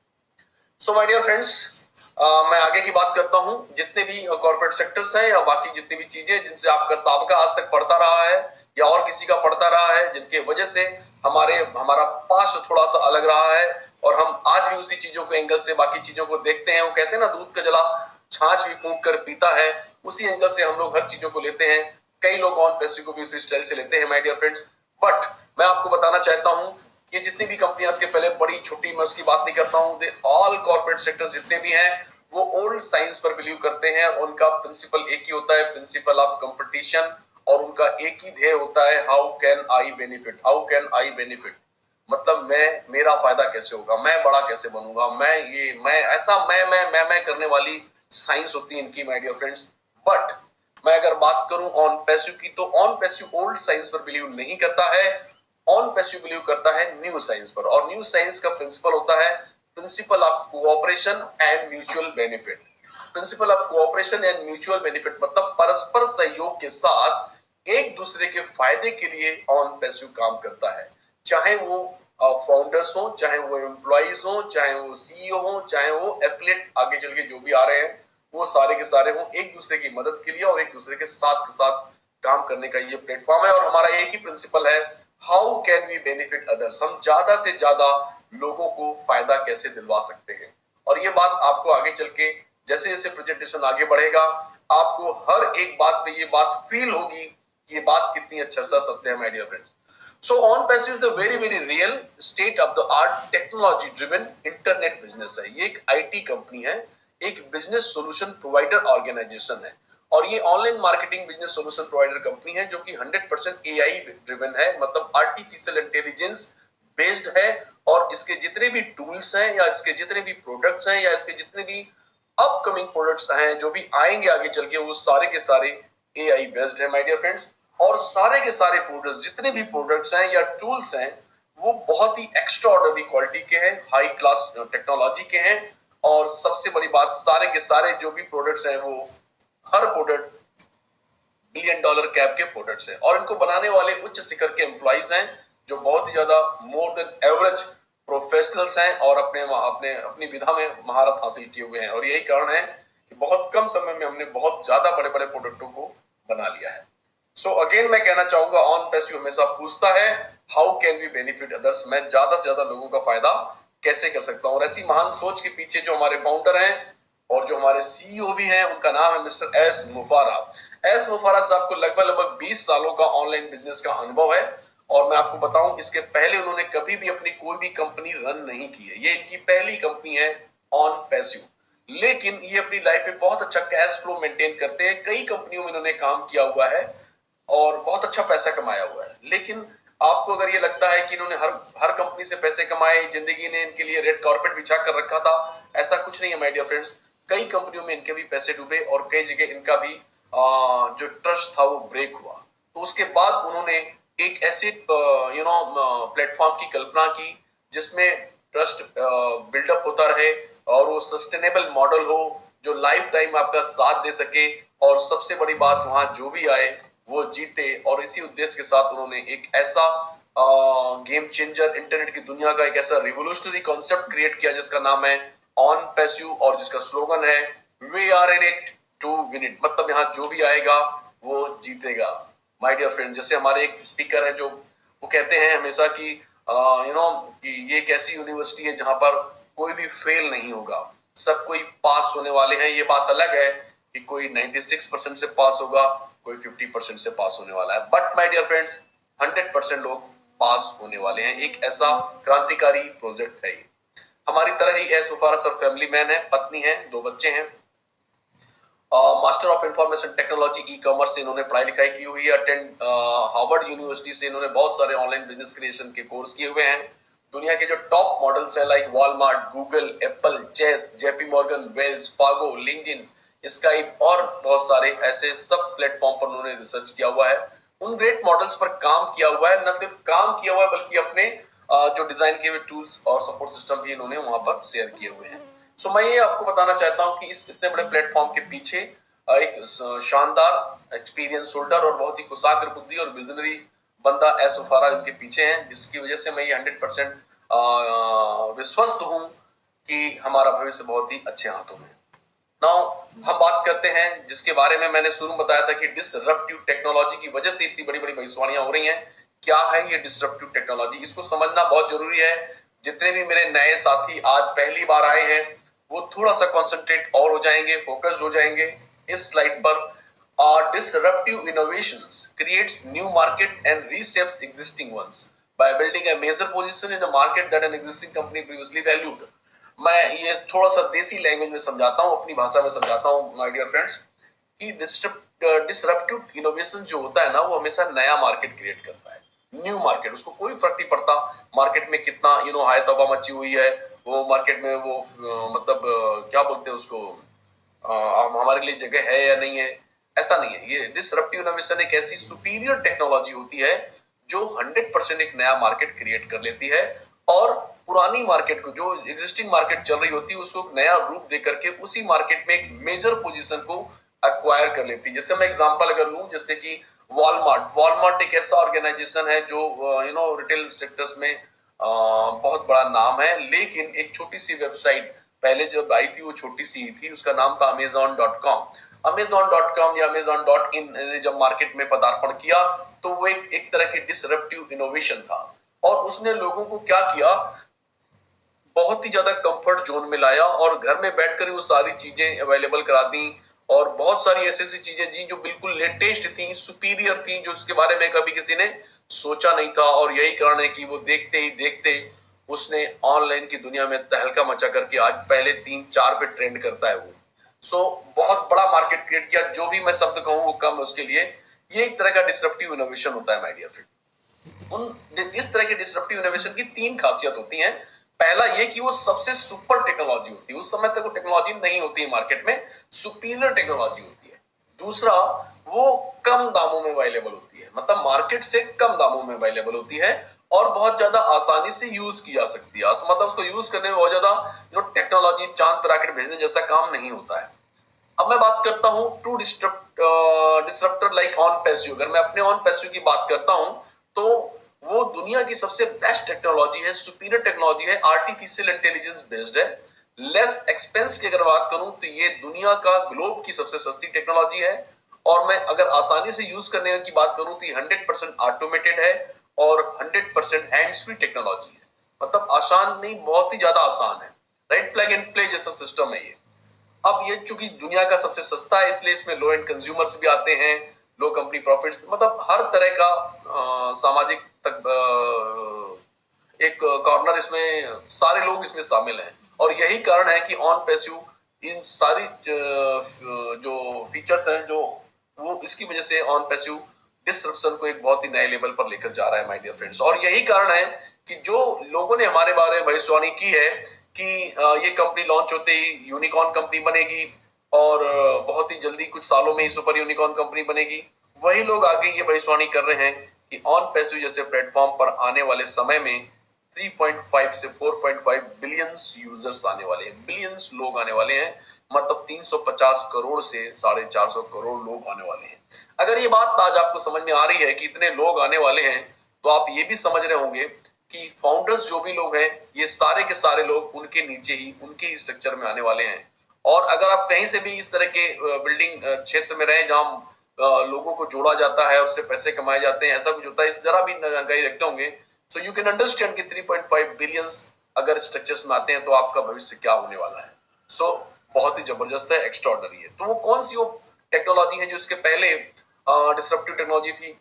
सो माय डियर फ्रेंड्स, मैं आगे की बात करता हूं। जितने भी कॉर्पोरेट सेक्टर्स हैं या बाकी जितनी भी चीजें जिनसे आपका साबका आज तक पड़ता रहा है या और किसी का पड़ता रहा है, जिनके वजह से हमारा पास्ट थोड़ा सा अलग रहा है और हम आज भी उसी चीजों को एंगल से बाकी चीजों को देखते हैं। वो कहते हैं ना, दूध का जला छाछ भी फूंक कर पीता है, उसी एंगल से हम लोग हर चीजों को लेते हैं। कई लोग ऑन पैसिव को भी उसी स्टाइल से लेते हैं माय डियर फ्रेंड्स। बट मैं आपको बताना चाहता हूं, ये जितनी भी कंपनियां इसके पहले बड़ी छोटी, मैं उसकी बात नहीं करता हूं, दे ऑल कॉर्पोरेट सेक्टर्स जितने भी हैं वो ओल्ड साइंस पर बिलीव करते हैं। उनका प्रिंसिपल एक ही होता है, प्रिंसिपल ऑफ कंपटीशन, और उनका एक ही ध्येय होता है, how can I benefit, how can I benefit, मतलब मेरा फायदा कैसे होगा, मैं बड़ा कैसे बनूंगा, मैं करने वाली साइंस होती है इनकी माय डियर फ्रेंड्स। बट मैं अगर बात करूं ऑन पैसिव की, तो ऑन पैसिव ओल्ड साइंस पर बिलीव नहीं करता है। ऑन पैसिव बिलीव करता है न्यू साइंस पर, और न्यू साइंस का प्रिंसिपल होता है principle of cooperation and mutual benefit. Principle of cooperation and mutual benefit मतलब परस्पर सहयोग के साथ एक दूसरे के फायदे के लिए ऑन पैसिव काम करता है। चाहे वो फाउंडर्स हो, चाहे वो एम्प्लॉइज हो, चाहे वो सीईओ हो, चाहे वो एफिलिएट आगे चल के जो भी आ रहे हैं, वो सारे के सारे हो एक दूसरे की मदद के लिए और एक दूसरे के साथ काम करने का ये प्लेटफॉर्म है। और हमारा एक ही प्रिंसिपल है, how can we benefit others, हम ज्यादा से ज्यादा लोगों को फायदा कैसे दिलवा सकते हैं। और ये बात आपको आगे चल के जैसे जैसे प्रेजेंटेशन आगे बढ़ेगा, आपको हर एक बात पे ये बात फील होगी कि ये बात कितनी अच्छा सा सत्य है my dear friends. So OnPassive is a very real state of the art technology driven internet business है। ये एक IT कंपनी है, एक बिजनेस सॉल्यूशन प्रोवाइडर ऑर्गेनाइजेशन है, और ये online marketing business solution provider company है जो कि 100% AI ड्रिवन है, मतलब आर्टिफिशियल इंटेलिजेंस बेस्ड है। और इसके जितने भी टूल्स हैं या इसके जितने भी प्रोडक्ट्स हैं या इसके जितने भी अपकमिंग प्रोडक्ट्स हैं जो भी आएंगे आगे चल के, वो सारे के सारे AI बेस्ड है माय डियर फ्रेंड्स। और सारे के सारे प्रोडक्ट्स, जितने भी प्रोडक्ट्स हैं या टूल्स हैं, वो बहुत ही एक्स्ट्रा ऑर्डिनरी क्वालिटी के हैं, हाई क्लास टेक्नोलॉजी के हैं। और सबसे बड़ी बात, सारे के सारे जो भी प्रोडक्ट्स हैं वो हर प्रोडक्ट $1 बिलियन कैप के प्रोडक्ट्स हैं, और इनको बनाने वाले उच्च शिखर के एम्प्लॉइज हैं जो बहुत ही ज्यादा मोर देन एवरेज प्रोफेशनल्स हैं और अपनी विधा में महारत हासिल किए हुए हैं। और यही कारण है कि बहुत कम समय में हमने बहुत ज्यादा बड़े बड़े प्रोडक्टों को बना लिया है। सो अगेन मैं कहना चाहूंगा, ऑन पैसिव हमेशा पूछता है, how can we benefit others, मैं ज्यादा से ज्यादा लोगों का फायदा कैसे कर सकता हूं। और ऐसी महान सोच के पीछे जो हमारे फाउंडर हैं और जो हमारे सीईओ भी हैं, उनका नाम है मिस्टर एस मुफारा। एस मुफारा साहब को लगभग 20 सालों का ऑनलाइन बिजनेस का अनुभव है, और मैं आपको बताऊं, इसके पहले उन्होंने कभी भी अपनी कोई भी कंपनी रन नहीं की है। ये इनकी पहली कंपनी है ऑन पैसिव, लेकिन ये अपनी लाइफ में बहुत अच्छा कैश फ्लो मेंटेन करते हैं। कई कंपनियों में इन्होंने काम किया हुआ है और बहुत अच्छा पैसा कमाया हुआ है। लेकिन आपको अगर ये लगता है कि इन्होंने हर कंपनी से पैसे कमाए, जिंदगी ने इनके लिए रेड कारपेट बिछा कर रखा था, ऐसा कुछ नहीं है माय डियर फ्रेंड्स। कई कंपनियों में इनके भी पैसे डूबे और कई जगह इनका भी जो ट्रस्ट था वो ब्रेक हुआ। तो उसके बाद उन्होंने एक ऐसे प्लेटफॉर्म की कल्पना की जिसमें ट्रस्ट बिल्डअप होता रहे और वो सस्टेनेबल मॉडल हो जो लाइफ टाइम आपका साथ दे सके, और सबसे बड़ी बात, वहां जो भी आए वो जीते। और इसी उद्देश्य के साथ उन्होंने एक ऐसा गेम चेंजर, इंटरनेट की दुनिया का एक ऐसा रिवोल्यूशनरी कॉन्सेप्ट क्रिएट किया जिसका नाम है ऑन पैसिव, और जिसका स्लोगन है we are in it to win it, मतलब यहाँ जो भी आएगा वो जीतेगा माय डियर फ्रेंड। जैसे हमारे एक स्पीकर है जो वो कहते हैं हमेशा कि कि ये एक ऐसी यूनिवर्सिटी है जहां पर कोई भी फेल नहीं होगा, सब कोई पास होने वाले हैं। ये बात अलग है कि कोई 96% से पास होगा, कोई 50% से पास होने वाला है, बट माय डियर फ्रेंड्स 100% लोग पास होने वाले हैं। एक ऐसा क्रांतिकारी प्रोजेक्ट है ये। हमारी तरह ही एस मुफारा सर फैमिली मैन है, पत्नी है, 2 बच्चे हैं, master of information technology e commerce से इन्होंने पढ़ाई लिखाई की हुई है। अटेंड हार्वर्ड यूनिवर्सिटी से इन्होंने बहुत सारे ऑनलाइन बिजनेस क्रिएशन के कोर्स किए हुए हैं। दुनिया के जो टॉप मॉडल्स हैं like Walmart, Google, Apple, Chase, JP Morgan, Wells Fargo, LinkedIn, Skype और बहुत सारे ऐसे सब प्लेटफॉर्म पर उन्होंने रिसर्च किया हुआ है। उन ग्रेट मॉडल्स पर काम किया हुआ है, न सिर्फ काम किया हुआ है बल्कि अपने जो डिजाइन किए हुए टूल्स और सपोर्ट सिस्टम भी इन्होंने वहां पर शेयर किए हुए हैं। सो मैं ये आपको बताना चाहता हूं कि इस इतने बड़े प्लेटफॉर्म के पीछे एक शानदार एक्सपीरियंस होल्डर और बहुत ही कुशाग्र बुद्धि और विजनरी बंदा एस उफारा इनके पीछे हैं, जिसकी वजह से मैं ये 100% विश्वस्त हूं कि हमारा भविष्य बहुत ही अच्छे हाथों में। नाउ हम बात करते हैं जिसके बारे में मैंने शुरू में बताया था कि डिसरप्टिव टेक्नोलॉजी की वजह से इतनी बड़ी बड़ी भविष्यवाणियां हो रही हैं। क्या है ये डिसरप्टिव टेक्नोलॉजी, इसको समझना बहुत जरूरी है। जितने भी मेरे नए साथी आज पहली बार आए हैं वो थोड़ा सा कॉन्सेंट्रेट और हो जाएंगे, फोकस्ड हो जाएंगे इस स्लाइड पर। Disruptive innovations creates new market and reshapes existing ones by building a major position in a market that an existing company previously valued. मैं ये थोड़ा सा देसी लैंग्वेज में समझाता हूं, अपनी भाषा में समझाता हूं माय डियर फ्रेंड्स, कि डिसरप्टिव इनोवेशन जो होता है ना वो हमेशा नया मार्केट क्रिएट करता है, न्यू मार्केट। उसको कोई फर्क नहीं पड़ता मार्केट में कितना हाय तौबा मची हुई है, वो मार्केट में वो मतलब क्या बोलते हैं उसको, हमारे लिए जगह है या नहीं है, ऐसा नहीं है। ये डिसरप्टिव इनोवेशन एक ऐसी सुपीरियर टेक्नोलॉजी होती है जो 100% एक नया मार्केट क्रिएट कर लेती है और पुरानी मार्केट को, जो एग्जिस्टिंग मार्केट चल रही होती है, उसको नया रूप दे करके उसी मार्केट में एक मेजर पोजीशन को एक्वायर कर लेती है। जैसे मैं एग्जांपल अगर लूं, जैसे कि वॉलमार्ट एक ऐसा ऑर्गेनाइजेशन है जो रिटेल सेक्टर्स में बहुत बड़ा नाम है, लेकिन एक छोटी सी वेबसाइट पहले जब आई थी वो छोटी सी ही थी, उसका नाम था Amazon.com। Amazon.com या Amazon.in ने जब मार्केट में पदार्पण किया तो वो एक तरह की डिसरप्टिव इनोवेशन था और उसने लोगों को क्या किया, बहुत ही ज्यादा कंफर्ट जोन में लाया और घर में बैठकर वो सारी चीजें अवेलेबल करा दी और बहुत सारी ऐसी चीजें जी जो बिल्कुल लेटेस्ट थी, सुपीरियर थी, जो उसके बारे में कभी किसी ने सोचा नहीं था। और यही कारण है कि वो देखते ही देखते उसने ऑनलाइन की दुनिया में तहलका मचा करके आज पहले 3-4 पे ट्रेंड करता है वो। सो बहुत बड़ा मार्केट क्रिएट किया, जो भी मैं शब्द कहूं वो कम है उसके लिए। ये एक तरह का डिसरप्टिव इनोवेशन होता है माय डियर फ्रेंड। इस तरह के डिसरप्टिव इनोवेशन की 3 खासियत होती हैं। पहला ये कि वो सबसे सुपर टेक्नोलॉजी होती है, उस समय तक वो टेक्नोलॉजी नहीं होती है मार्केट में, सुपीरियर टेक्नोलॉजी होती है। दूसरा, वो कम दामों में अवेलेबल होती है, मतलब मार्केट से कम दामों में अवेलेबल होती है और बहुत ज्यादा आसानी से यूज की जा सकती है। मतलब उसको यूज करने में बहुत ज्यादा टेक्नोलॉजी चांद पर रॉकेट भेजने जैसा काम नहीं होता है। अब मैं बात करता हूं to disruptor like OnPassive. अगर मैं अपने ऑन पैसिव की बात करता हूं तो वो दुनिया की सबसे बेस्ट टेक्नोलॉजी है, सुपीरियर टेक्नोलॉजी है, आर्टिफिशियल इंटेलिजेंस बेस्ड है, लेस एक्सपेंस की अगर बात करूं तो ये दुनिया का ग्लोब की सबसे सस्ती टेक्नोलॉजी है। और मैं अगर आसानी से यूज करने की बात करूं तो ये 100% ऑटोमेटेड है और 100% हैंड्स फ्री टेक्नोलॉजी है। मतलब आसान नहीं, बहुत ही ज्यादा आसान है, राइट, प्लग एंड प्ले जैसा सिस्टम है ये। अब ये चूंकि दुनिया का सबसे सस्ता है इसलिए इसमें लो एंड कंज्यूमर्स भी आते हैं, लो कंपनी प्रॉफिट्स, मतलब हर तरह का सामाजिक तक एक कॉर्नर, इसमें सारे लोग इसमें शामिल हैं। और यही कारण है कि ऑन पैसिव इन सारी जो फीचर्स हैं जो वो इसकी वजह से ऑन पैसिव डिसरप्शन को एक बहुत ही नए लेवल पर लेकर जा रहा है माय डियर फ्रेंड्स। और यही कारण है कि जो लोगों ने हमारे बारे में भविष्यवाणी की है कि ये कंपनी लॉन्च होते ही यूनिकॉर्न कंपनी बनेगी और बहुत ही जल्दी कुछ सालों में ही सुपर यूनिकॉर्न कंपनी बनेगी, वही लोग आगे ये भविष्यवाणी कर रहे हैं कि ऑन पैसिव जैसे प्लेटफॉर्म पर आने वाले समय में 3.5 से 4.5 बिलियंस यूजर्स आने वाले हैं, बिलियंस लोग आने वाले हैं, मतलब 350 करोड़ से 450 करोड़ लोग आने वाले हैं। अगर ये बात आज आपको समझ में आ रही है कि इतने लोग आने वाले हैं, तो आप ये भी समझ रहे होंगे कि फाउंडर्स जो भी लोग हैं ये सारे के सारे लोग उनके नीचे ही, उनके ही स्ट्रक्चर में आने वाले हैं। और अगर आप कहीं से भी इस तरह के बिल्डिंग क्षेत्र में रहे जहां लोगों को जोड़ा जाता है, उससे पैसे कमाए जाते हैं, ऐसा कुछ होता है, इस जरा भी जानकारी रखते होंगे, सो यू कैन अंडरस्टैंड कि 3.5 बिलियंस अगर स्ट्रक्चर्स में आते हैं तो आपका भविष्य क्या होने वाला है। सो बहुत ही जबरदस्त है, एक्स्ट्राऑर्डिनरी है। तो वो कौन सी वो टेक्नोलॉजी है जो इसके पहले डिसरप्टिव टेक्नोलॉजी थी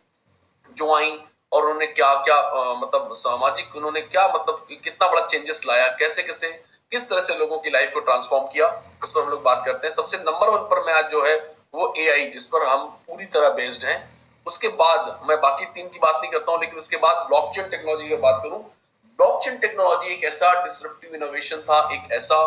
जो आई और उन्होंने क्या क्या मतलब सामाजिक, उन्होंने क्या मतलब कितना बड़ा चेंजेस लाया, कैसे कैसे किस तरह से लोगों की लाइफ को ट्रांसफॉर्म किया, उस पर हम लोग बात करते हैं। सबसे नंबर 1 पर मैं आज जो है वो एआई, जिस पर हम पूरी तरह बेस्ड हैं। उसके बाद मैं बाकी 3 की बात नहीं करता हूं, लेकिन उसके बाद ब्लॉकचेन टेक्नोलॉजी की बात करूं। ब्लॉकचेन टेक्नोलॉजी एक ऐसा डिसरप्टिव इनोवेशन था, एक ऐसा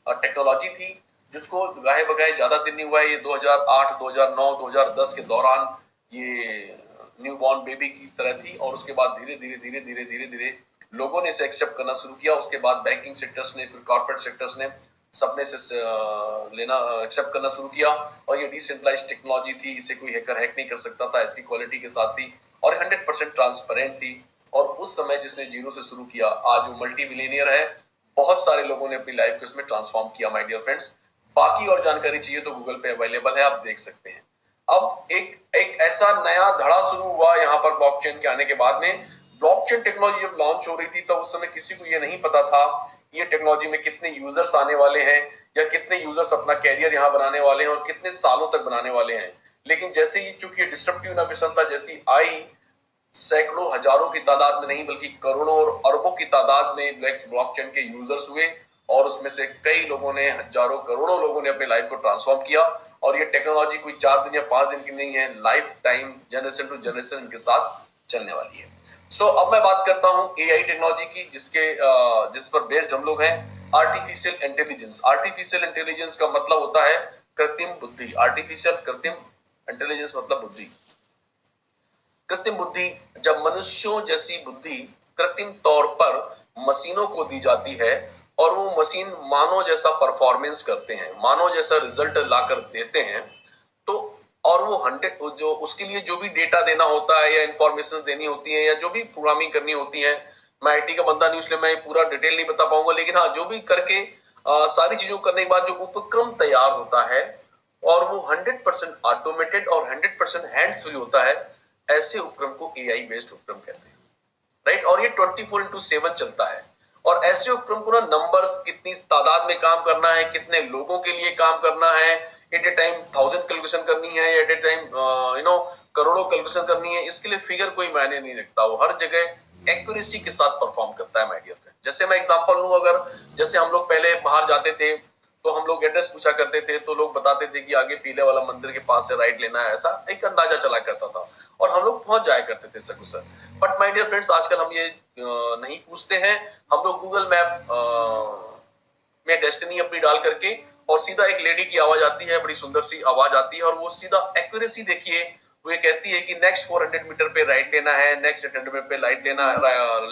टेक्नोलॉजी थी जिसको गाहे बगाए ज्यादा दिन नहीं हुआ है। ये 2008, 2009, 2010 के दौरान ये न्यू बॉर्न बेबी की तरह थी, और उसके बाद धीरे धीरे लोगों ने इसे एक्सेप्ट करना शुरू किया। उसके बाद बैंकिंग सेक्टर्स ने, फिर कॉर्पोरेट सेक्टर्स ने सबने से लेना एक्सेप्ट करना शुरू किया। और ये डिसेंट्रलाइज्ड टेक्नोलॉजी थी, इसे कोई हैकर हैक नहीं कर सकता था, ऐसी क्वालिटी के साथ थी और 100% ट्रांसपेरेंट थी। और उस समय जिसने जीरो से शुरू किया, आज वो मल्टी बिलियनियर है। बहुत सारे लोगों ने अपनी लाइफ को इसमें ट्रांसफॉर्म किया माय डियर फ्रेंड्स। बाकी और जानकारी चाहिए तो गूगल पे अवेलेबल है, आप देख सकते हैं। अब एक ऐसा नया धड़ा शुरू हुआ यहाँ पर ब्लॉकचेन के आने के बाद में। ब्लॉकचेन टेक्नोलॉजी जब लॉन्च हो रही थी तब उस समय किसी को ये नहीं पता था ये टेक्नोलॉजी में कितने यूजर्स आने वाले हैं, या कितने यूजर्स अपना कैरियर यहाँ बनाने वाले हैं और कितने सालों तक बनाने वाले हैं। लेकिन जैसे ही चूंकि ये डिस्ट्रप्टिव इनोवेशन था, जैसी आई, सैकड़ों हजारों की तादाद में नहीं बल्कि करोड़ों और अरबों की तादाद में ब्लॉकचेन के यूजर्स हुए, और उसमें से कई लोगों ने, हजारों करोड़ों लोगों ने अपनी लाइफ को ट्रांसफॉर्म किया। और ये टेक्नोलॉजी कोई 4 दिन या 5 दिन की नहीं है, life time, generation to generation इनके साथ चलने वाली है। सो अब मैं बात करता हूं एआई टेक्नोलॉजी की, जिस पर बेस्ड हम लोग हैं, आर्टिफिशियल इंटेलिजेंस। आर्टिफिशियल इंटेलिजेंस का मतलब होता है कृत्रिम बुद्धि। आर्टिफिशियल, कृत्रिम, इंटेलिजेंस मतलब बुद्धि। कृत्रिम बुद्धि, जब मनुष्यों जैसी बुद्धि कृत्रिम तौर पर मशीनों को दी जाती है और वो मशीन मानव जैसा परफॉर्मेंस करते हैं, मानव जैसा रिजल्ट लाकर देते हैं, तो और वो 100 जो उसके लिए जो भी डेटा देना होता है या इंफॉर्मेशन देनी होती है या जो भी प्रोग्रामिंग करनी होती है, मैं आईटी का बंदा नहीं इसलिए मैं पूरा डिटेल नहीं बता पाऊंगा, लेकिन हाँ, जो भी करके सारी चीजों करने के बाद जो उपक्रम तैयार होता है और वो 100% ऑटोमेटेड और 100% हैंड्स फ्री होता है, ऐसे उपक्रम को एआई बेस्ड उपक्रम कहते हैं, राइट। और ये 24/7 चलता है। और ऐसे उपक्रम को ना, नंबर्स, कितनी तादाद में काम करना है, कितने लोगों के लिए काम करना है, एट ए टाइम 1000 कैलकुलेशन करनी है, एट ए टाइम करोड़ों कैलकुलेशन करनी है, इसके लिए फिगर कोई मायने नहीं रखता। वो हर जगह एक्यूरेसी के साथ परफॉर्म करता है माय डियर फ्रेंड। जैसे मैं एग्जांपल लूं, अगर जैसे हम लोग पहले बाहर जाते थे तो हम लोग एड्रेस पूछा करते थे, तो लोग बताते थे कि आगे पीले वाला मंदिर के पास से राइट लेना है, ऐसा एक अंदाजा चला करता था और हम लोग पहुंच जाया करते थे सकुशल। बट माय डियर फ्रेंड्स, आजकल हम ये नहीं पूछते हैं। हम लोग गूगल मैप में डेस्टिनी अपनी डाल करके और सीधा एक लेडी की आवाज आती है, बड़ी सुंदर सी आवाज आती है, और वो सीधा एक्यूरेसी देखिए, वो ये कहती है कि नेक्स्ट 400 मीटर पे राइट लेना है, नेक्स्ट 800 मीटर पे राइट लेना है,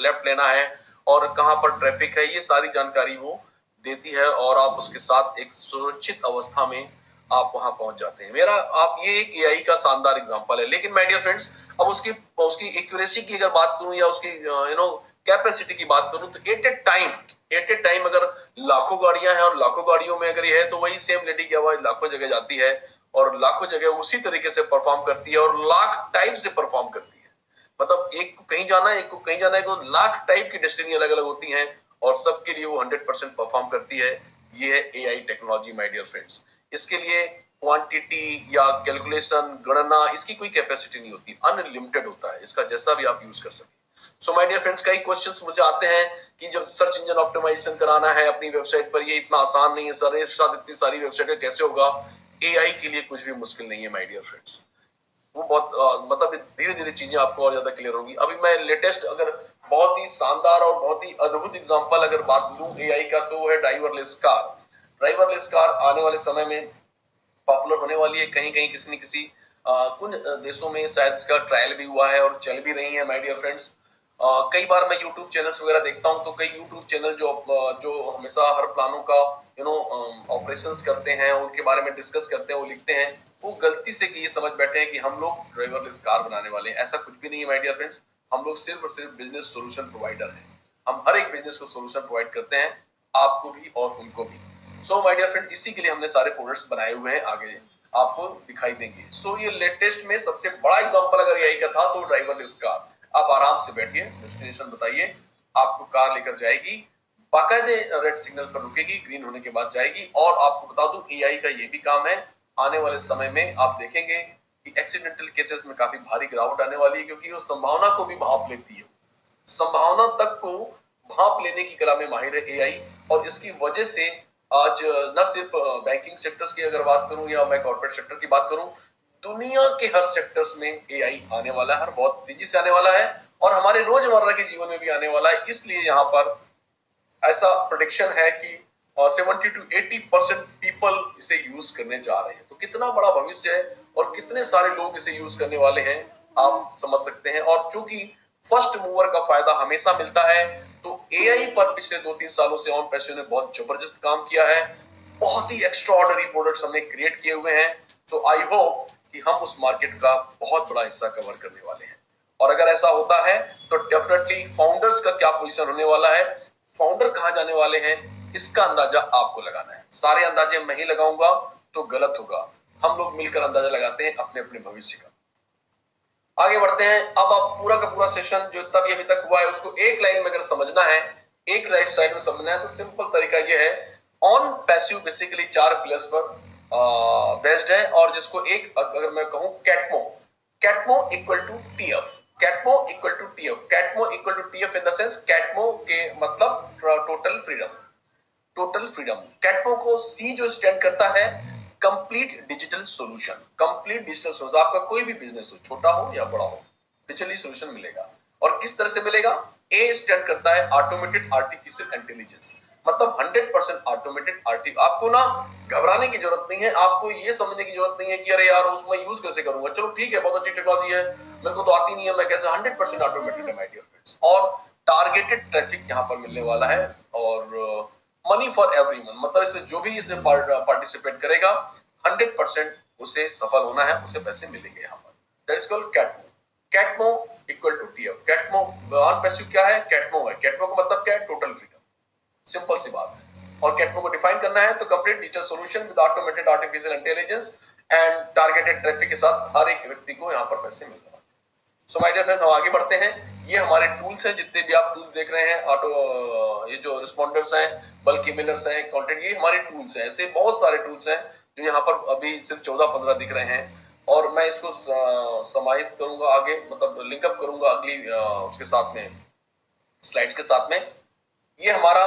लेफ्ट लेना है, और कहां पर ट्रैफिक है, ये सारी जानकारी वो देती है, और आप उसके साथ एक सुरक्षित अवस्था में आप वहां पहुंच जाते हैं। ये एक एआई का शानदार एग्जांपल है। लेकिन माय डियर फ्रेंड्स, अब उसकी एक्यूरेसी की अगर बात करूं या उसकी कैपेसिटी की बात करूं, तो एट ए टाइम अगर लाखों गाड़ियां हैं और लाखों गाड़ियों में अगर ये है, तो वही सेम लेडी की आवाज लाखों जगह जाती है और लाखों जगह उसी तरीके से परफॉर्म करती है और लाख टाइप से परफॉर्म करती है। मतलब एक को कहीं जाना है, एक को कहीं जाना है, तो लाख टाइप की डेस्टिनी अलग अलग होती हैं और सबके लिए वो 100% परफॉर्म करती है। ये है AI technology my dear friends. इसके लिए क्वांटिटी या कैलकुलेशन, गणना, इसकी कोई कैपेसिटी नहीं होती, अनलिमिटेड होता है, इसका जैसा भी आप यूज कर सकें। सो माय डियर फ्रेंड्स, कई क्वेश्चंस मुझे आते हैं कि जब सर्च इंजन ऑप्टिमाइजेशन कराना है अपनी वेबसाइट पर, ये इतना आसान नहीं है सर, एक साथ इतनी सारी वेबसाइट कैसे होगा? एआई के लिए कुछ भी मुश्किल नहीं है माय डियर फ्रेंड्स। वो बहुत मतलब धीरे धीरे चीजें आपको और ज्यादा क्लियर होंगी। अभी मैं लेटेस्ट अगर बहुत ही शानदार और बहुत ही अद्भुत एग्जांपल अगर बात लूं एआई का, तो वो है ड्राइवरलेस कार। ड्राइवरलेस कार आने वाले समय में पॉपुलर होने वाली है। कहीं कहीं किसी न किसी कुछ देशों में शायद इसका ट्रायल भी हुआ है और चल भी रही है माय डियर फ्रेंड्स। कई बार मैं यूट्यूब चैनल्स वगैरह देखता हूं, तो कई यूट्यूब चैनल जो हमेशा हर प्लानों का ऑपरेशंस करते हैं, उनके बारे में डिस्कस करते हैं, वो लिखते हैं, वो गलती से ये समझ बैठे हैं कि हम लोग ड्राइवरलेस कार बनाने वाले हैं। ऐसा कुछ भी नहीं है माय डियर फ्रेंड्स। हम लोग सिर्फ और सिर्फ बिजनेस सोल्यूशन प्रोवाइडर हैं। हम हर एक बिजनेस को सोल्यूशन प्रोवाइड करते हैं, आपको भी और उनको भी। सो माय डियर फ्रेंड, इसी के लिए हमने सारे प्रोडक्ट्स बनाए हुए हैं, आगे आपको दिखाई देंगे। सो ये लेटेस्ट में सबसे बड़ा एग्जांपल अगर यही का था, तो ड्राइवरलेस कार। आप आराम से बैठिए, डेस्टिनेशन बताइए, आपको कार लेकर जाएगी, बाकायदे रेड सिग्नल पर रुकेगी, ग्रीन होने के बाद जाएगी। और आपको बता दूं, एआई का ये भी काम है, आने वाले समय में आप देखेंगे कि एक्सीडेंटल केसेस में काफी भारी गिरावट आने वाली है, क्योंकि वो संभावना को भी भांप लेती है। संभावना तक को भांप लेने की कला में माहिर है एआई, और इसकी वजह से आज न सिर्फ बैंकिंग सेक्टर्स की अगर बात करूं या मैं कॉर्पोरेट सेक्टर की बात करूं, दुनिया के हर सेक्टर्स में एआई आने वाला है, हर बहुत तेजी से आने वाला है और हमारे रोजमर्रा के जीवन में भी आने वाला है। इसलिए यहाँ पर ऐसा प्रोडिक्शन है कि 70 to 80% पीपल इसे यूज करने जा रहे हैं। तो कितना बड़ा भविष्य है और कितने सारे लोग इसे यूज करने वाले हैं आप समझ सकते हैं। और चूंकि फर्स्ट मूवर का फायदा हमेशा मिलता है, तो एआई पर पिछले 2-3 सालों से ऑन पैसिव ने बहुत जबरदस्त काम किया है। बहुत ही एक्स्ट्राऑर्डिनरी प्रोडक्ट्स हमने क्रिएट किए हुए हैं। तो आई होप कि हम उस मार्केट का बहुत बड़ा हिस्सा कवर करने वाले हैं। और अगर ऐसा होता है तो डेफिनेटली फाउंडर्स का क्या पोजीशन होने वाला है, फाउंडर कहां जाने वाले हैं, इसका अंदाजा आपको लगाना है। सारे अंदाजे मैं ही लगाऊंगा तो गलत होगा। हम लोग मिलकर अंदाजा लगाते हैं अपने अपने भविष्य का। आगे बढ़ते हैं। अब आप पूरा का पूरा सेशन जो इतना भी अभी तक हुआ है उसको एक लाइन में अगर समझना है, एक लाइन में समझना है, तो सिंपल तरीका यह है, ऑन पैसिव बेसिकली 4 पिलर्स पर बेस्ड है और जिसको एक अगर मैं कहूं कैटमो इक्वल टू टीएफ, कैटमो इक्वल टू टीएफ, कैटमो equal to TF in the sense कैटमो के मतलब टोटल फ्रीडम। कैटमो को सी जो स्टैंड करता है complete digital solution. Complete digital solution, आपका कोई भी बिजनेस हो, छोटा हो या बड़ा हो, डिजिटली सॉल्यूशन मिलेगा। और किस तरह से मिलेगा? ए स्टैंड करता है ऑटोमेटेड आर्टिफिशियल इंटेलिजेंस, मतलब 100% ऑटोमेटेड आपको ना घबराने की जरूरत नहीं है, आपको ये समझने की जरूरत नहीं है कि अरे यार उसमें यूज कैसे करूंगा, चलो ठीक है बहुत अच्छी टेक्नोलॉजी है, मेरे को तो आती नहीं है, मैं कैसे। 100% ऑटोमेटेड है माय डियर फ्रेंड्स। और टारगेटेड ट्रैफिक यहाँ पर मिलने वाला है और मनी फॉर एवरीवन, मतलब इसमें जो भी इसमें पार्टिसिपेट करेगा 100% उसे सफल होना है, उसे पैसे मिलेंगे यहाँ पर। दैट इज कॉल्ड कैटमो इक्वल टू टीएफ। कैटमो ऑन पैसिव क्या है? कैटमो है। कैटमो का मतलब क्या है? Total freedom. सिंपल सी बात है। और कैटमो को डिफाइन करना है तो complete digital solution with automated artificial intelligence and targeted traffic के साथ हर एक व्यक्ति को यहाँ पर पैसे मिल रहा है। सो माय डियर फ्रेंड्स, हम आगे बढ़ते हैं। ये हमारे टूल्स हैं, जितने भी आप टूल्स देख रहे हैं, ये जो रिस्पॉन्डर्स हैं, बल्कि मिलर्स हैं, कंटेंट, ये हमारे टूल्स हैं। ऐसे बहुत सारे टूल्स हैं जो यहाँ पर अभी सिर्फ 14-15 दिख रहे हैं और मैं इसको समाहित करूंगा आगे, मतलब लिंकअप करूंगा अगली उसके साथ में, स्लाइड्स के साथ में। ये हमारा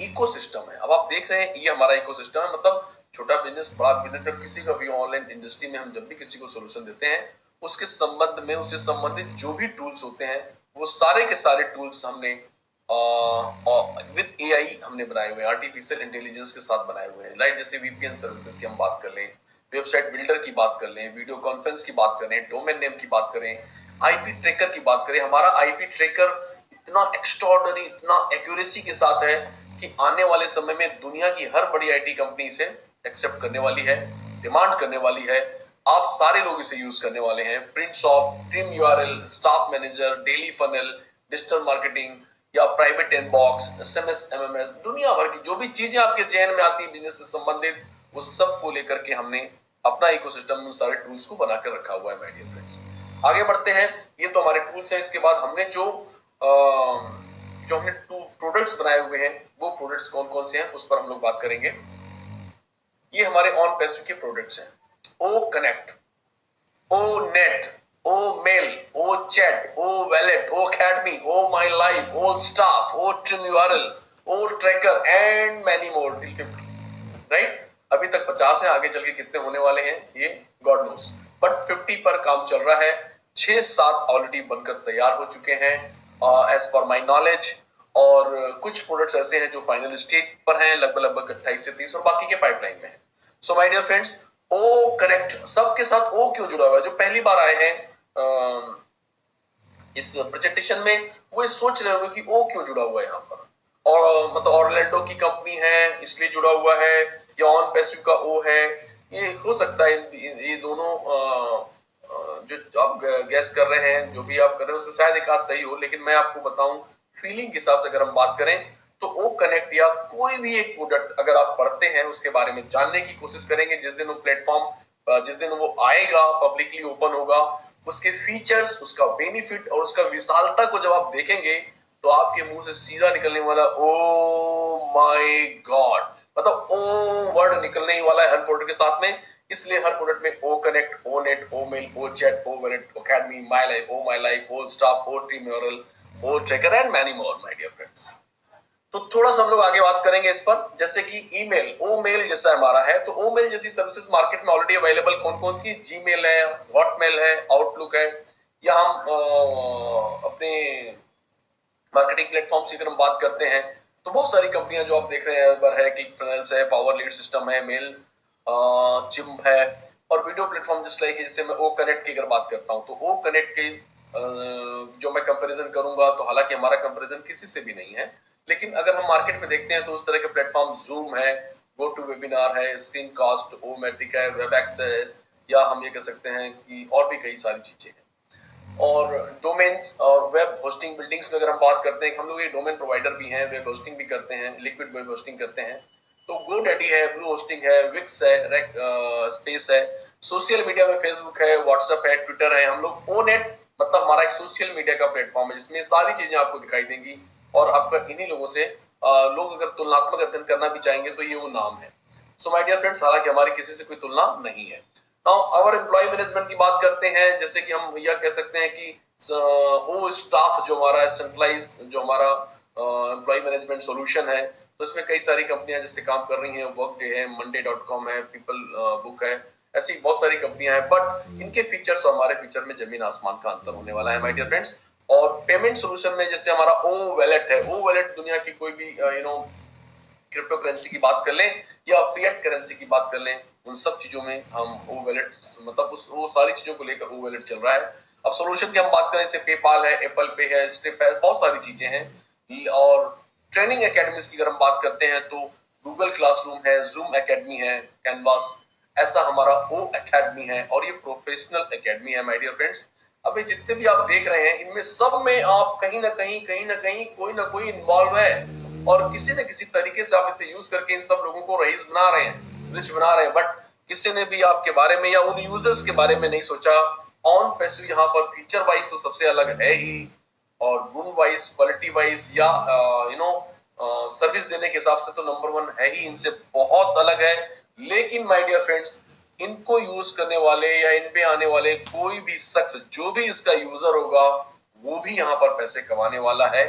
इकोसिस्टम है। अब आप देख रहे हैं ये हमारा इकोसिस्टम है, मतलब छोटा बिजनेस, बड़ा बिजनेस, किसी का भी ऑनलाइन इंडस्ट्री में हम जब भी किसी को सोल्यूशन देते हैं उसके संबंध में, उससे संबंधित जो भी टूल्स होते हैं वो सारे के सारे टूल्स हमने विद एआई हमने बनाए हुए हैं, आर्टिफिशियल इंटेलिजेंस के साथ बनाए हुए हैं। लाइक जैसे वीपीएन सर्विसेज की हम बात कर लें, वेबसाइट बिल्डर की बात कर लें, वीडियो कॉन्फ्रेंस की बात करें, डोमेन नेम की बात करें, आईपी ट्रैकर की बात करें। हमारा आईपी ट्रैकर इतना एक्स्ट्राऑर्डिनरी, इतना एक्यूरेसी के साथ है कि आने वाले समय में दुनिया की हर बड़ी आईटी कंपनी इसे एक्सेप्ट करने वाली है, डिमांड करने वाली है। आप सारे लोग इसे यूज करने वाले हैं। Print shop, trim URL, staff manager, daily funnel, digital marketing या प्राइवेट इनबॉक्स, एसएमएस, एमएमएस, दुनिया भर की जो भी चीजें आपके जहन में आती है बिजनेस से संबंधित, वो सब को लेकर के हमने अपना इकोसिस्टम में सारे टूल्स को बनाकर रखा हुआ है माय डियर फ्रेंड्स। आगे बढ़ते हैं। ये तो हमारे टूल्स हैं। इसके बाद हमने जो हमने प्रोडक्ट्स बनाए हुए हैं, वो प्रोडक्ट्स कौन कौन से हैं उस पर हम लोग बात करेंगे। ये हमारे ऑन पैसिव के प्रोडक्ट्स हैं। O Connect, O Net, O Mail, O Chat, O Wallet, O Academy, O My Life, O Staff, O Trim URL, O Tracker and many more till 50, right. अभी तक 50 है, आगे चल के कितने होने वाले हैं ये गॉड नोस, बट 50 पर काम चल रहा है। 6-7 ऑलरेडी बनकर तैयार हो चुके हैं एज पर माय नॉलेज, और कुछ प्रोडक्ट्स ऐसे हैं जो फाइनल स्टेज पर हैं, लगभग 28 से 30, और बाकी के पाइपलाइन में है। So my dear friends, O Connect, सबके साथ ओ क्यों जुड़ा हुआ है? जो पहली बार आए हैं इस प्रेजेंटेशन में वो सोच रहे होंगे कि ओ क्यों जुड़ा हुआ है यहाँ पर, और मतलब ऑरलैंडो की कंपनी है इसलिए जुड़ा हुआ है, या ऑन पैसिव का ओ है। ये हो सकता है ये दोनों जो आप गैस कर रहे हैं, जो भी आप कर रहे हैं उसमें शायद एक आध सही हो, लेकिन मैं आपको बताऊं फीलिंग के हिसाब से अगर हम बात करें तो ओ कनेक्ट या कोई भी एक प्रोडक्ट अगर आप पढ़ते हैं, उसके बारे में जानने की कोशिश करेंगे, जिस दिन वो प्लेटफॉर्म, जिस दिन वो आएगा, पब्लिकली ओपन होगा, उसके फीचर्स, उसका बेनिफिट और उसका विशालता को जब आप देखेंगे तो आपके मुंह से सीधा निकलने वाला ओ माय गॉड, मतलब ओ वर्ड निकलने ही वाला है हर प्रोडक्ट के साथ में। इसलिए हर प्रोडक्ट में O Connect, O Net, O Mail, O Chat, O Wallet, O Academy, My Life, O My Life, O Staff, O Trim URL, O Tracker and many more my dear friends. तो थोड़ा सा हम लोग आगे बात करेंगे इस पर, जैसे कि ईमेल, ओ मेल जैसा हमारा है, तो ओ मेल जैसी सर्विसेज मार्केट में ऑलरेडी अवेलेबल कौन कौन सी? जीमेल है, हॉटमेल है, आउटलुक है, या हम अपने मार्केटिंग प्लेटफॉर्म से अगर हम बात करते हैं तो बहुत सारी कंपनियां जो आप देख रहे हैं, उबर है, क्लिकफुनेल्स है, पावर लीड सिस्टम है, मेल चिम्प है, और वीडियो प्लेटफॉर्म जिस लाइक जैसे मैं ओ कनेक्ट की अगर बात करता हूं तो ओ कनेक्ट के जो मैं कंपैरिजन करूंगा तो हालांकि हमारा कंपैरिजन किसी से भी नहीं है, लेकिन अगर हम मार्केट में देखते हैं तो उस तरह के प्लेटफॉर्म जूम है, गो टू वेबिनार है, स्क्रीनकास्ट, ओमेटिक है, वेबएक्स है, या हम ये कह सकते हैं कि और भी कई सारी चीजें हैं। और डोमेन्स और वेब होस्टिंग बिल्डिंग्स में अगर हम बात करते हैं, हम लोग ये डोमेन प्रोवाइडर भी हैं, वेब होस्टिंग भी करते हैं, लिक्विड वेब होस्टिंग करते हैं, तो गोडैडी है, ब्लू होस्टिंग है, विक्स है, स्पेस है, सोशल मीडिया में फेसबुक है, व्हाट्सएप है, ट्विटर है, हम लोग ओनेट मतलब हमारा एक सोशल मीडिया का प्लेटफॉर्म है जिसमें सारी चीजें आपको दिखाई देंगी, और आपका इन्हीं लोगों से लोग अगर तुलनात्मक अध्ययन करना भी चाहेंगे तो ये वो नाम है। सो माय डियर फ्रेंड्स, हालांकि हमारी किसी से कोई तुलना नहीं है। नाउ अवर एम्प्लॉय मैनेजमेंट की बात करते हैं, जैसे कि हम यह कह सकते हैं कि वो स्टाफ जो हमारा सेंट्रलाइज जो हमारा एम्प्लॉय मैनेजमेंट सॉल्यूशन है, तो इसमें कई सारी कंपनियां जिससे काम कर रही हैं, वर्कडे है, monday.com है, पीपल बुक है, ऐसी बहुत सारी कंपनियां हैं, बट इनके फीचर्स और हमारे फीचर में जमीन आसमान का अंतर होने वाला है माय डियर फ्रेंड्स। और पेमेंट सोल्यूशन में जैसे हमारा ओ वैलेट है, ओ वैलेट दुनिया की कोई भी क्रिप्टो करेंसी की बात कर लें या फिएट करेंसी की बात कर लें, उन सब चीजों में हम ओ वैलेट मतलब वो सारी चीजों को लेकर ओ वैलेट चल रहा है। अब सॉल्यूशन की हम बात करें, जैसे पेपाल है, एप्पल पे है, स्ट्रिप है, बहुत सारी चीजें हैं। और ट्रेनिंग एकेडमीज की अगर हम बात करते हैं तो गूगल क्लासरूम है, जूम एकेडमी है, कैनवास, ऐसा हमारा ओ एकेडमी है, और ये प्रोफेशनल एकेडमी है माय डियर फ्रेंड्स। अब ये जितने भी आप देख रहे हैं इनमें सब में आप कहीं ना कहीं कोई ना कोई इन्वॉल्व है, और किसी न किसी तरीके से आप इसे यूज करके इन सब लोगों को रईस बना रहे हैं, रिच बना रहे हैं, बट किसी ने भी आपके बारे में या उन यूजर्स के बारे में नहीं सोचा। ऑन पैसिव यहाँ पर फीचर वाइज तो सबसे अलग है ही, और गुण वाइज, क्वालिटी वाइज, या सर्विस देने के हिसाब से तो नंबर 1 है ही, इनसे बहुत अलग है। लेकिन माय डियर फ्रेंड्स, इनको यूज करने वाले या इन पे आने वाले कोई भी शख्स जो भी इसका यूजर होगा वो भी यहाँ पर पैसे कमाने वाला है।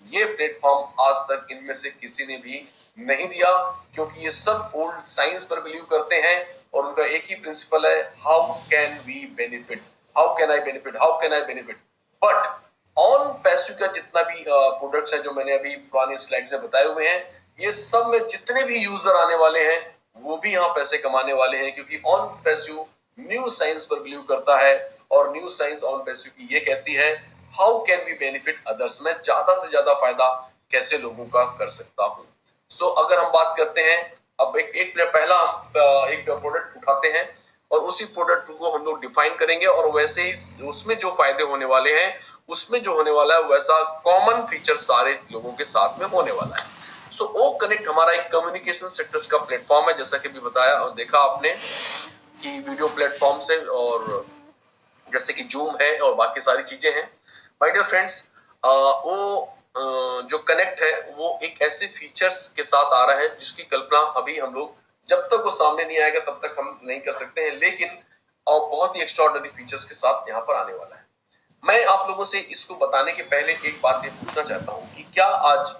ये प्लेटफॉर्म आज तक इनमें से किसी ने भी नहीं दिया, क्योंकि ये सब ओल्ड साइंस पर बिलीव करते हैं, और उनका एक ही प्रिंसिपल है, how can we benefit, how can I benefit, how can I benefit. But OnPassive का जितना भी प्रोडक्ट्स हैं जो मैंने अभी पुरानी स्लाइड में बताए हुए हैं, ये सब में जितने भी यूजर आने वाले हैं वो भी यहाँ पैसे कमाने वाले हैं, क्योंकि ऑन पैसिव न्यू साइंस पर बिलीव करता है, और न्यू साइंस ऑन पैसिव की ये कहती है how can we benefit others, मैं ज्यादा से ज्यादा फायदा कैसे लोगों का कर सकता हूँ। सो अगर हम बात करते हैं, अब एक पहला हम एक प्रोडक्ट उठाते हैं और उसी प्रोडक्ट को हम लोग डिफाइन करेंगे, और वैसे ही उसमें जो फायदे होने वाले हैं उसमें जो होने वाला है वैसा कॉमन फीचर सारे लोगों के साथ में होने वाला है। सो ओ कनेक्ट हमारा एक कम्युनिकेशन सेक्टर्स का प्लेटफॉर्म है, जैसा कि भी बताया और देखा आपने कि वीडियो प्लेटफॉर्म से, और जैसे कि जूम है और बाकी सारी चीजें हैं। माय डियर फ्रेंड्स, जो कनेक्ट है वो एक ऐसे फीचर्स के साथ आ रहा है जिसकी कल्पना अभी हम लोग जब तक वो सामने नहीं आएगा तब तक हम नहीं कर सकते हैं, लेकिन बहुत ही एक्स्ट्राऑर्डिनरी फीचर्स के साथ यहाँ पर आने वाला है। मैं आप लोगों से इसको बताने के पहले एक बात ये पूछना चाहता हूँ कि क्या आज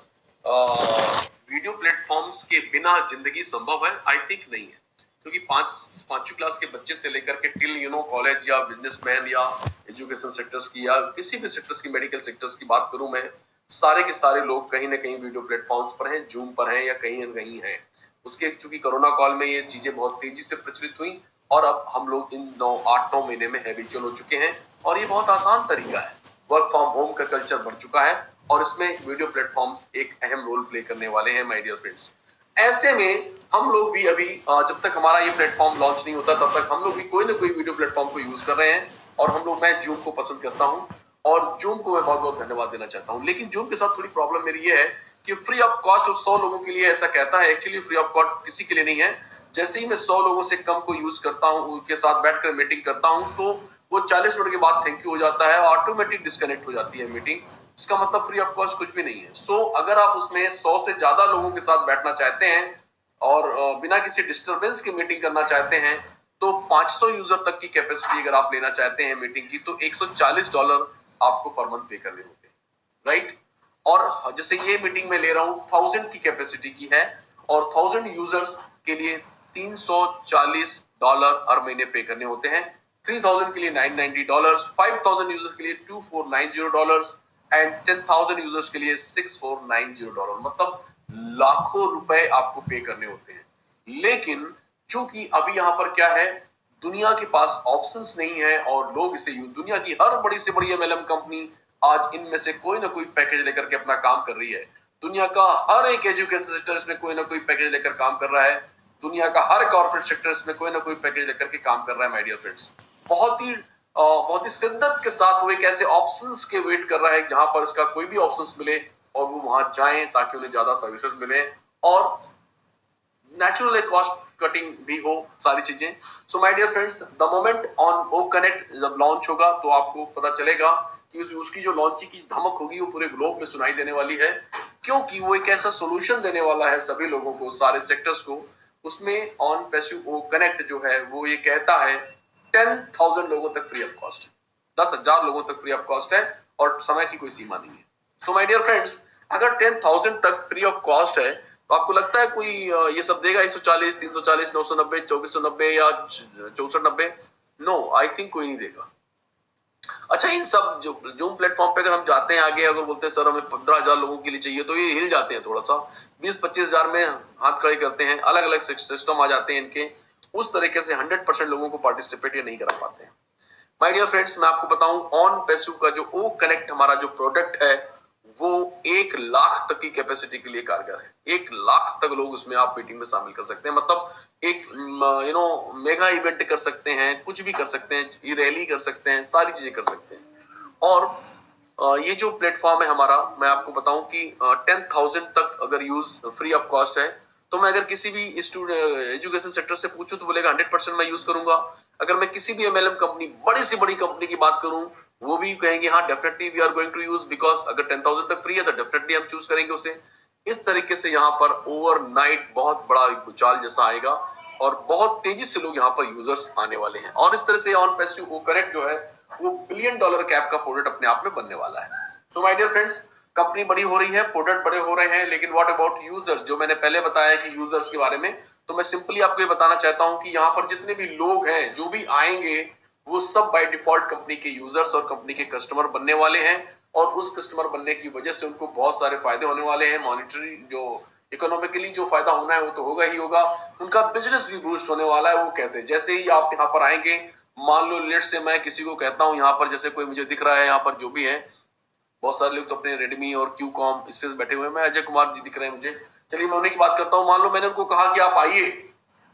वीडियो प्लेटफॉर्म्स के बिना जिंदगी संभव है? आई थिंक नहीं है, क्योंकि पांचवी क्लास के बच्चे से लेकर के टिल कॉलेज या बिजनेसमैन या एजुकेशन सेक्टर्स की या किसी भी सेक्टर्स की, मेडिकल सेक्टर्स की बात करूं मैं, सारे के सारे लोग कहीं ना कहीं वीडियो प्लेटफॉर्म्स पर हैं, जूम पर हैं या कहीं ना कहीं हैं। उसके चूंकि कोरोना काल में ये चीजें बहुत तेजी से प्रचलित हुई, और अब हम लोग इन 8-9 महीने में हैबिचुअल हो चुके हैं, और ये बहुत आसान तरीका है। वर्क फ्रॉम होम का कल्चर बढ़ चुका है, और इसमें वीडियो प्लेटफॉर्म्स एक अहम रोल प्ले करने वाले हैं माय डियर फ्रेंड्स। ऐसे में हम लोग भी अभी जब तक हमारा ये प्लेटफॉर्म लॉन्च नहीं होता तब तक हम लोग भी कोई ना कोई वीडियो प्लेटफॉर्म को यूज कर रहे हैं, और हम लोग, मैं जूम को पसंद करता हूं, और जूम को मैं बहुत बहुत धन्यवाद देना चाहता हूं। लेकिन जूम के साथ थोड़ी प्रॉब्लम मेरी ये है कि फ्री ऑफ कॉस्ट 100 लोगों के लिए ऐसा कहता है, एक्चुअली फ्री ऑफ कॉस्ट किसी के लिए नहीं है। जैसे ही मैं 100 लोगों से कम को यूज करता हूं, उनके साथ बैठकर मीटिंग करता हूं, तो वो 40 मिनट के बाद थैंक यू हो जाता है, ऑटोमेटिक डिस्कनेक्ट हो जाती है मीटिंग। इसका मतलब फ्री ऑफ कॉस्ट कुछ भी नहीं है। सो अगर आप उसमें 100 से ज्यादा लोगों के साथ बैठना चाहते हैं और बिना किसी डिस्टरबेंस की मीटिंग करना चाहते हैं, तो 500 यूजर तक की कैपेसिटी अगर आप लेना चाहते हैं मीटिंग की, तो $140 आपको पर मंथ पे करने होंगे, राइट। और जैसे ये मीटिंग में ले रहा हूँ 1000 की कैपेसिटी की है और 1000 यूजर्स के लिए $340 हर महीने पे करने होते हैं, 3000 के लिए $990, 5000 यूजर्स के लिए $2490 एंड 10,000 यूजर्स के लिए $6490, मतलब लाखों रुपए आपको पे करने होते हैं। लेकिन चूंकि अभी यहाँ पर क्या है, दुनिया के पास ऑप्शंस नहीं है और लोग इसे दुनिया की हर बड़ी से बड़ी एमएलएम कंपनी आज इनमें से कोई ना कोई पैकेज लेकर के अपना काम कर रही है। दुनिया का हर एक एजुकेशन सेक्टर में कोई ना कोई पैकेज लेकर काम कर रहा है। दुनिया का हर कॉर्पोरेट सेक्टर्स में कोई ना कोई पैकेज लेकर के काम कर रहा है। माय डियर फ्रेंड्स, बहुत ही शिद्दत के साथ वो एक ऐसे ऑप्शंस के वेट कर रहा है जहां पर इसका कोई भी ऑप्शंस मिले और वो वहां जाएं ताकि उन्हें ज्यादा सर्विसेज मिले और नेचुरल कॉस्ट कटिंग भी हो, सारी चीजें। So my dear friends, the moment on O Connect जब लॉन्च होगा तो आपको पता चलेगा कि उसकी जो लॉन्चिंग की धमक होगी वो पूरे ग्लोब में सुनाई देने वाली है, क्योंकि वो एक ऐसा सोल्यूशन देने वाला है सभी लोगों को, सारे सेक्टर्स को। उसमें ऑन पैसिव ओ कनेक्ट जो है वो ये कहता है 10,000 लोगों तक फ्री ऑफ कॉस्ट है, 10,000 लोगों तक फ्री ऑफ कॉस्ट है और समय की कोई सीमा नहीं है। सो माय डियर फ्रेंड्स, अगर 10,000 तक फ्री ऑफ कॉस्ट है तो आपको लगता है कोई ये सब देगा 140, 340, 990, 2490 या 6490? नो, आई थिंक कोई नहीं देगा। अच्छा, इन सब जो जूम प्लेटफॉर्म पे अगर हम जाते हैं आगे, अगर बोलते हैं सर हमें 15,000 लोगों के लिए चाहिए, तो ये हिल जाते हैं थोड़ा सा, 20-25 हजार में हाथ खड़े करते हैं, अलग अलग सिस्टम आ जाते हैं इनके, उस तरीके से 100% लोगों को पार्टिसिपेट ये नहीं करा पाते हैं। माय डियर फ्रेंड्स, मैं आपको बताऊं, ऑन पैसिव का जो ओ कनेक्ट हमारा जो प्रोडक्ट है वो 1 लाख तक की कैपेसिटी के लिए कारगर है। 1 लाख तक लोग उसमें आप मीटिंग में शामिल कर सकते हैं, मतलब एक मेगा इवेंट कर सकते हैं, कुछ भी कर सकते हैं, ये रैली कर सकते हैं, सारी चीजें कर सकते हैं। और ये जो प्लेटफॉर्म है हमारा, मैं आपको बताऊं कि 10,000 तक अगर यूज फ्री ऑफ कॉस्ट है, तो मैं अगर किसी भी एजुकेशन सेक्टर से पूछूं तो बोलेगा 100% मैं यूज करूंगा। अगर मैं किसी भी एमएलएम कंपनी, बड़ी से बड़ी कंपनी की बात करूं, वो भी कहेंगे हाँ definitely we are going to use, because अगर 10,000 तक फ्री है तो डेफिनेटली हम चूज करेंगे उसे। इस तरीके से यहाँ पर ओवरनाइट बहुत बड़ा भूचाल जैसा आएगा और बहुत तेजी से लोग यहाँ पर यूजर्स आने वाले हैं और इस तरह से ऑन पैसिव वो कनेक्ट जो है वो $1 बिलियन कैप का प्रोडक्ट अपने आप में बनने वाला है। So my dear friends, company बड़ी हो रही है, प्रोडक्ट बड़े हो रहे हैं, लेकिन व्हाट अबाउट यूजर्स? जो मैंने पहले बताया कि यूजर्स के बारे में, तो मैं सिंपली आपको ये बताना चाहता हूं कि यहाँ पर जितने भी लोग हैं, जो भी आएंगे, वो सब बाय डिफॉल्ट कंपनी के यूजर्स और कंपनी के कस्टमर बनने वाले हैं और उस कस्टमर बनने की वजह से उनको बहुत सारे फायदे होने वाले हैं। मॉनिटरी जो इकोनॉमिकली जो फायदा होना है वो तो होगा ही होगा, उनका बिजनेस भी बूस्ट होने वाला है। वो कैसे? जैसे ही आप यहाँ पर आएंगे, मान लो लेट से मैं किसी को कहता हूँ यहाँ पर, जैसे कोई मुझे दिख रहा है यहाँ पर जो भी है, बहुत सारे लोग तो अपने रेडमी और क्यूकॉम इससे बैठे हुए हैं, मैं अजय कुमार जी दिख रहे हैं मुझे, चलिए मैं उन्हीं की बात करता हूँ। मान लो मैंने उनको कहा कि आप आइए,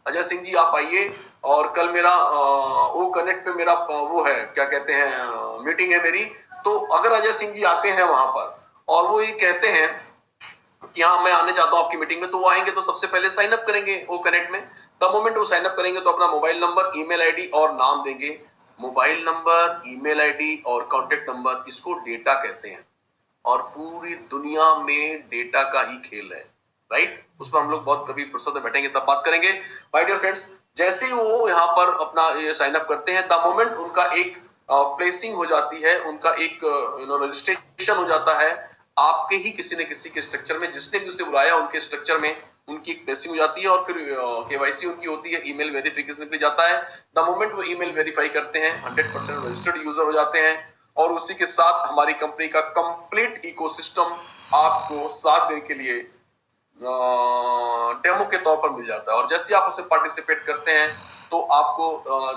अजय सिंह जी आप आइए, और कल मेरा ओ कनेक्ट पे मेरा वो है, क्या कहते हैं, मीटिंग है मेरी। तो अगर अजय सिंह जी आते हैं वहां पर और वो ये कहते हैं कि हाँ मैं आने चाहता हूँ आपकी मीटिंग में, तो वो आएंगे तो सबसे पहले साइन अप करेंगे ओ कनेक्ट में। द मोमेंट वो साइन अप करेंगे तो अपना मोबाइल नंबर, ईमेल आईडी और नाम देंगे। मोबाइल नंबर, ईमेल आईडी और कॉन्टेक्ट नंबर, इसको डेटा कहते हैं और पूरी दुनिया में डेटा का ही खेल है, राइट? उस पर हम लोग बहुत कभी फुर्सत में बैठेंगे तब बात करेंगे। माय डियर फ्रेंड्स, जैसे ही वो यहाँ पर अपना ये साइन अप करते हैं, द मोमेंट उनका एक प्लेसिंग हो जाती है, उनका एक रजिस्ट्रेशन हो जाता है आपके ही किसी न किसी के स्ट्रक्चर में, जिसने भी उसे बुलाया उनके स्ट्रक्चर में उनकी एक प्लेसिंग हो जाती है और फिर केवाईसी उनकी होती है, ईमेल वेरिफिकेशन के लिए जाता है। द मोमेंट वो ईमेल वेरीफाई करते हैं, 100% रजिस्टर्ड यूजर हो जाते हैं और उसी के साथ हमारी कंपनी का कंप्लीट इकोसिस्टम आपको साथ देने के लिए डेमो के तौर पर मिल जाता है। और जैसे आप उसमें पार्टिसिपेट करते हैं तो आपको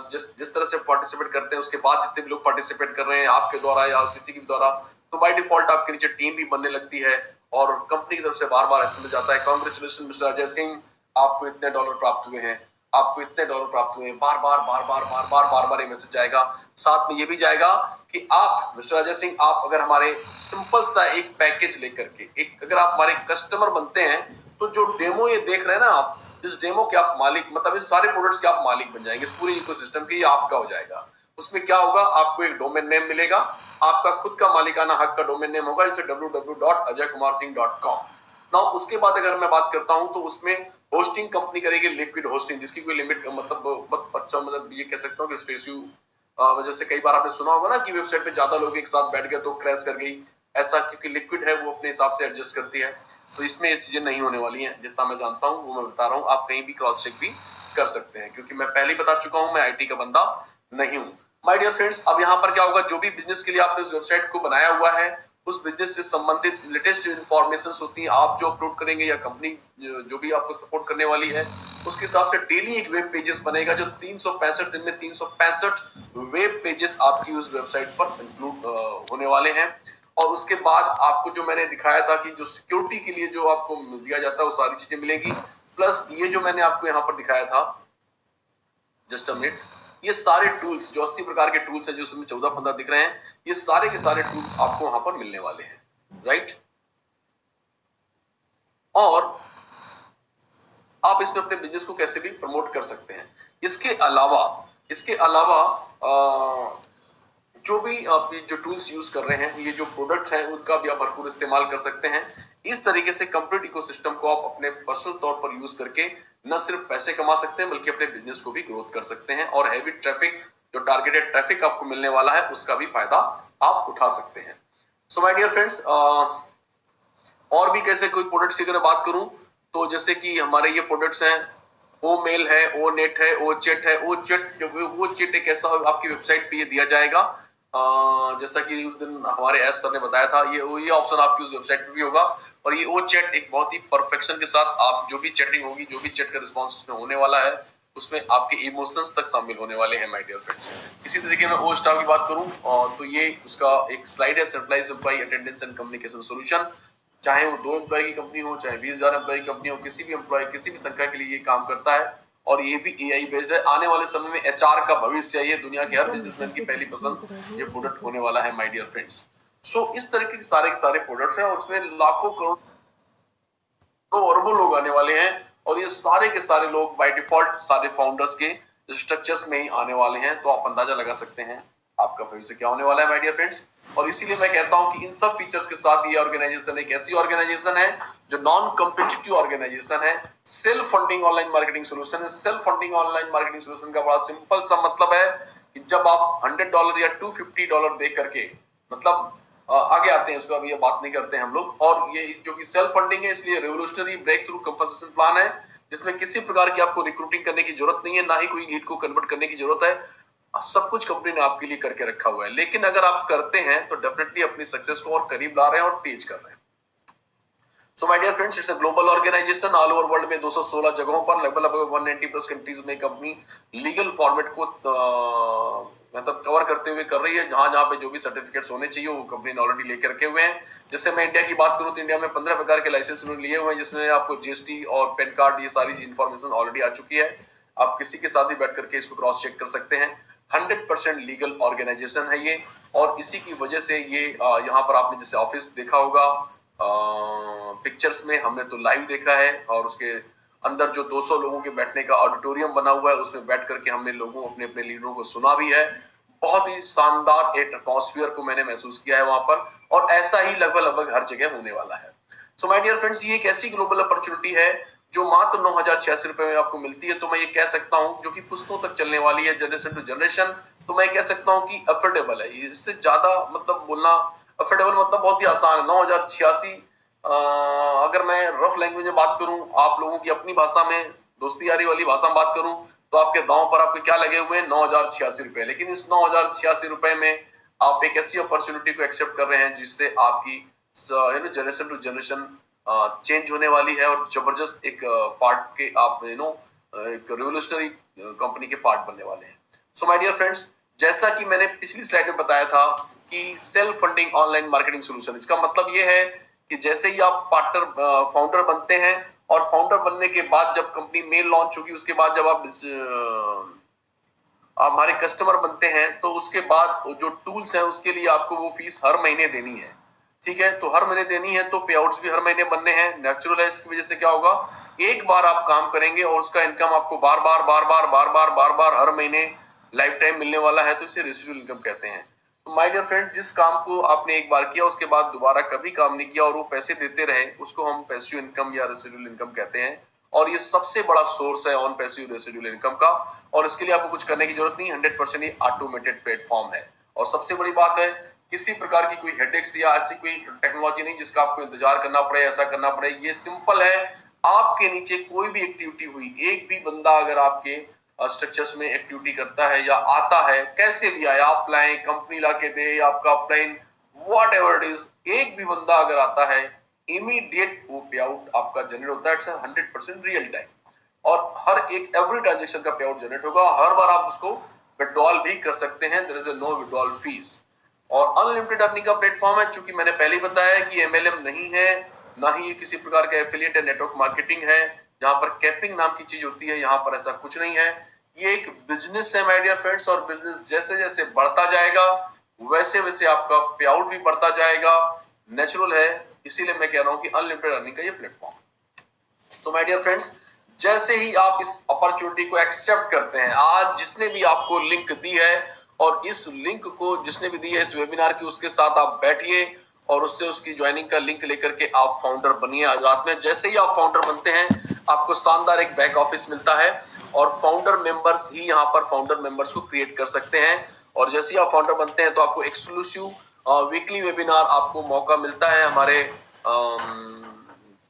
जिस तरह से पार्टिसिपेट करते हैं उसके बाद जितने भी लोग पार्टिसिपेट कर रहे हैं आपके द्वारा या किसी के द्वारा, तो बाय डिफॉल्ट आपके नीचे टीम भी बनने लगती है और कंपनी की तरफ से बार बार एसएमएस जाता है, कांग्रेचुलेशन मिस्टर अजय सिंह, आपको इतने डॉलर प्राप्त हुए हैं, आपको इतने डॉलर प्राप्त हुए हैं। बार बार ये मैसेज जाएगा। साथ में ये भी जाएगा कि आप मिस्टर अजय सिंह, आप अगर हमारे सिंपल सा एक पैकेज लेकर के अगर आप हमारे कस्टमर बनते हैं तो जो डेमो ये देख रहे हैं ना आप, इस डेमो के आप मालिक, मतलब इस सारे प्रोडक्ट्स के आप मालिक बन जाएंगे, इस पूरे इकोसिस्टम के, ये आपका हो जाएगा। उसमें क्या होगा, आपको एक डोमेन नेम मिलेगा, आपका खुद का मालिकाना हक का डोमेन नेम होगा, जैसे www.ajaykumarsingh.com। नाउ उसके बाद अगर मैं बात करता हूं तो उसमें होस्टिंग कंपनी करेगी लिक्विड होस्टिंग, जिसकी कोई लिमिट मतलब अच्छा, मतलब ये कह सकता हूं कि स्पेसिव, जैसे कई बार आपने सुना होगा ना कि वेबसाइट पे ज्यादा लोग एक साथ बैठ गए तो क्रैश कर गई, ऐसा, क्योंकि लिक्विड है वो अपने हिसाब से एडजस्ट करती है, तो इसमें ये चीजें नहीं होने वाली हैं। जितना मैं जानता हूँ वो मैं बता रहा हूँ, आप कहीं भी क्रॉस चेक भी कर सकते हैं, क्योंकि मैं पहले ही बता चुका हूँ मैं आईटी का बंदा नहीं हूँ। माय डियर फ्रेंड्स, अब यहाँ पर क्या होगा, जो भी बिजनेस के लिए आपने उस वेबसाइट को बनाया हुआ है, उस बिजनेस से संबंधित लेटेस्ट इंफॉर्मेशन होती है, आप जो अपलोड करेंगे या कंपनी जो भी आपको सपोर्ट करने वाली है, उसके हिसाब से डेली एक वेब पेजेस बनेगा, जो 365 दिन में 365 वेब पेजेस आपकी उस वेबसाइट पर इंक्लूड होने वाले हैं। और उसके बाद आपको जो मैंने दिखाया था कि जो सिक्योरिटी के लिए जो आपको दिया जाता है वो सारी चीजें मिलेगी, प्लस ये जो मैंने आपको यहाँ पर दिखाया था, जस्ट अ मिनट, ये सारे टूल्स जो 80 प्रकार के टूल्स हैं, जो इसमें 14-15 दिख रहे हैं, ये सारे के सारे टूल्स आपको वहां पर मिलने वाले हैं, राइट। और आप इसमें अपने बिजनेस को कैसे भी प्रमोट कर सकते हैं। इसके अलावा जो भी आप जो टूल्स यूज कर रहे हैं, ये जो प्रोडक्ट्स हैं, उनका भी आप भरपूर इस्तेमाल कर सकते हैं। इस तरीके से कंप्लीट इकोसिस्टम को आप अपने पर्सनल तौर पर यूज करके न सिर्फ पैसे कमा सकते हैं, बल्कि अपने बिजनेस को भी ग्रोथ कर सकते हैं, और हैवी ट्रैफिक, जो टारगेटेड ट्रैफिक आपको मिलने वाला है, उसका भी फायदा आप उठा सकते हैं। सो माय डियर फ्रेंड्स, और भी कैसे कोई प्रोडक्ट्स की अगर बात करूं, तो जैसे कि हमारे ये प्रोडक्ट्स हैं, ओ मेल है, ओ नेट है, ओ चैट है। वो चैट एक ऐसा आपकी वेबसाइट पे ये दिया जाएगा, जैसा कि उस दिन हमारे एस सर ने बताया था, ये ऑप्शन आपकी उस वेबसाइट पे भी होगा। और ये ओ चैट एक बहुत ही परफेक्शन के साथ आप जो भी चैटिंग होगी, जो भी चैट का रिस्पॉन्स उसमें होने वाला है, उसमें आपके इमोशंस तक शामिल होने वाले हैं माय डियर फ्रेंड्स। इसी तरीके में ओ स्टार की बात करूं, तो ये उसका एक स्लाइड है, centralised employ attendance and communication solution. चाहे वो 2 एम्प्लॉय की कंपनी हो, चाहे 20,000 एम्प्लॉय की कंपनी हो, किसी भी एम्प्लॉय, किसी भी संख्या के लिए ये काम करता है, और ये भी एआई बेस्ड है। आने वाले समय में एचआर का भविष्य है, ये दुनिया के हर बिजनेसमैन की पहली पसंद ये प्रोडक्ट होने वाला है माय डियर फ्रेंड्स। सो इस तरीके के सारे प्रोडक्ट्स हैं, और उसमें लाखों करोड़ अरबों लोग आने वाले हैं, और ये सारे के सारे लोग बाय डिफॉल्ट सारे फाउंडर्स के स्ट्रक्चर्स में ही आने वाले हैं। तो आप अंदाजा लगा सकते हैं आपका भविष्य क्या होने वाला है माय डियर फ्रेंड्स। और इसीलिए मैं कहता हूं कि इन सब फीचर्स के साथ ये ऑर्गेनाइजेशन एक ऐसी ऑर्गेनाइजेशन है जो नॉन कॉम्पिटिटिव ऑर्गेनाइजेशन है, self funding online marketing solution है। Self funding online marketing solution का बड़ा सिंपल सा मतलब है कि जब आप $100 या $250 दे करके, मतलब आगे आते हैं, इस पर अभी ये बात नहीं करते हैं हम लोग। और ये जो कि सेल्फ फंडिंग है, इसलिए revolutionary breakthrough compensation plan है, जिसमें किसी प्रकार की आपको रिक्रूटिंग करने की जरूरत नहीं है, ना ही कोई लीड को कन्वर्ट करने की जरूरत है। सब कुछ कंपनी ने आपके लिए करके रखा हुआ है। लेकिन अगर आप करते हैं तो डेफिनेटली अपनी सक्सेस को और करीब ला रहे हैं और तेज कर रहे हैं। So my dear friends, it's a global organisation. All over world में 216 जगहों पर लगभग 190 प्लस कंट्रीज में कंपनी लीगल फॉर्मेट को मतलब कवर करते हुए कर रही है। जहां जहां पे जो भी सर्टिफिकेट्स होने चाहिए वो कंपनी ने ऑलरेडी लेके रखे हुए हैं। जैसे मैं इंडिया की बात करूं तो इंडिया में 15 प्रकार के लाइसेंस उन्होंने लिए हुए हैं, जिसमें आपको जीएसटी और पैन कार्ड, ये सारी इंफॉर्मेशन ऑलरेडी आ चुकी है। आप किसी के साथ भी बैठ करके इसको क्रॉस चेक कर सकते हैं। 100% लीगल ऑर्गेनाइजेशन है ये, और इसी की वजह से ये यहाँ पर आपने जैसे ऑफिस देखा होगा पिक्चर्स में, हमने तो लाइव देखा है, और उसके अंदर जो 200 लोगों के बैठने का ऑडिटोरियम बना हुआ है, उसमें बैठ करके हमने लोगों अपने अपने लीडरों को सुना भी है। बहुत ही शानदार एक एटमॉस्फेयर को मैंने महसूस किया है वहां पर, और ऐसा ही लगभग हर जगह होने वाला है। सो माय डियर फ्रेंड्स, ये एक ऐसी ग्लोबल अपॉर्चुनिटी है जो मात्र 9,086 रुपए में आपको मिलती है। तो मैं ये कह सकता हूं, जो कि पुश्तों तक चलने वाली है, जनरेशन टू जनरेशन, तो मैं कह सकता हूं कि अफोर्डेबल है। इससे ज्यादा मतलब बोलना, अफोर्डेबल मतलब बहुत ही आसान है। 9,086, अगर मैं रफ लैंग्वेज में बात करूं, आप लोगों की अपनी भाषा में, दोस्ती यारी वाली भाषा में बात करूं, तो आपके दांव पर आपके क्या लगे हुए हैं, 9,086 रुपए। लेकिन इस 9,086 रुपए में आप एक ऐसी अपॉर्चुनिटी को एक्सेप्ट कर रहे हैं जिससे आपकी जनरेशन टू जनरेशन चेंज होने वाली है, और जबरदस्त एक पार्ट के आप एक रिवोल्यूशनरी कंपनी के पार्ट बनने वाले हैं। सो माय डियर फ्रेंड्स, जैसा कि मैंने पिछली स्लाइड में बताया था कि self funding online marketing solution, इसका मतलब ये है कि जैसे ही आप पार्टनर फाउंडर बनते हैं, और फाउंडर बनने के बाद जब कंपनी मेल लॉन्च होगी, उसके बाद जब आप हमारे कस्टमर बनते हैं, तो उसके बाद जो टूल्स हैं उसके लिए आपको वो फीस हर महीने देनी है। ठीक है, तो हर महीने देनी है, तो पे आउट्स भी हर महीने बनने हैं। नेचुरल है, इसकी वजह से क्या होगा, एक बार आप काम करेंगे और उसका इनकम आपको बार बार हर महीने लाइफ टाइम मिलने वाला है, तो इसे रेसिडुअल इनकम कहते हैं। तो माय डियर फ्रेंड, जिस काम को आपने एक बार किया उसके बाद दोबारा कभी काम नहीं किया और वो पैसे देते रहे, उसको हम पैसिव इनकम या रेसिडुअल इनकम कहते हैं। और ये सबसे बड़ा सोर्स है ऑन पैसिव रेसिडुअल इनकम का, और इसके लिए आपको कुछ करने की जरूरत नहीं, 100% ये ऑटोमेटेड प्लेटफॉर्म है। और सबसे बड़ी बात है किसी प्रकार की कोई हेडेक्स या ऐसी कोई टेक्नोलॉजी नहीं जिसका आपको इंतजार करना पड़े, ऐसा करना पड़े। ये सिंपल है, आपके नीचे कोई भी एक्टिविटी हुई, एक भी बंदा अगर आपके स्ट्रक्चर्स में एक्टिविटी करता है या आता है, कैसे भी आए, आप लाएं, कंपनी ला के दे, आपका upline, what ever it is, एक भी बंदा अगर आता है, इमीडिएट वो पे आउट आपका जनरेट होता है। इट्स 100% रियल टाइम, और हर एक एवरी ट्रांजेक्शन का पे आउट जनरेट होगा। हर बार आप उसको विड्रॉल भी कर सकते हैं, there is a no withdrawal fees. और अनलिमिटेड अर्निंग का प्लेटफॉर्म है, चूंकि मैंने पहले ही बताया कि एमएलएम नहीं है, ना ही ये किसी प्रकार का एफिलिएट या नेटवर्क मार्केटिंग है जहां पर कैपिंग नाम की चीज होती है। यहां पर ऐसा कुछ नहीं है, ये एक बिजनेस है माय डियर फ्रेंड्स, और बिजनेस जैसे जैसे बढ़ता जाएगा वैसे वैसे आपका पे आउट भी बढ़ता जाएगा, नेचुरल है। इसीलिए मैं कह रहा हूं कि अनलिमिटेड अर्निंग का ये platform. So my dear friends, जैसे ही आप इस अपॉर्चुनिटी को एक्सेप्ट करते हैं, आज जिसने भी आपको लिंक दी है और इस लिंक को जिसने भी दी है इस वेबिनार की, उसके साथ आप बैठिए और उससे उसकी ज्वाइनिंग का लिंक लेकर के आप फाउंडर बनिए। आज रात में जैसे ही आप फाउंडर बनते हैं, आपको शानदार एक बैक ऑफिस मिलता है, और फाउंडर मेंबर्स ही यहाँ पर फाउंडर मेंबर्स को क्रिएट कर सकते हैं। और जैसे ही आप फाउंडर बनते हैं तो आपको एक्सक्लूसिव वीकली वेबिनार आपको मौका मिलता है हमारे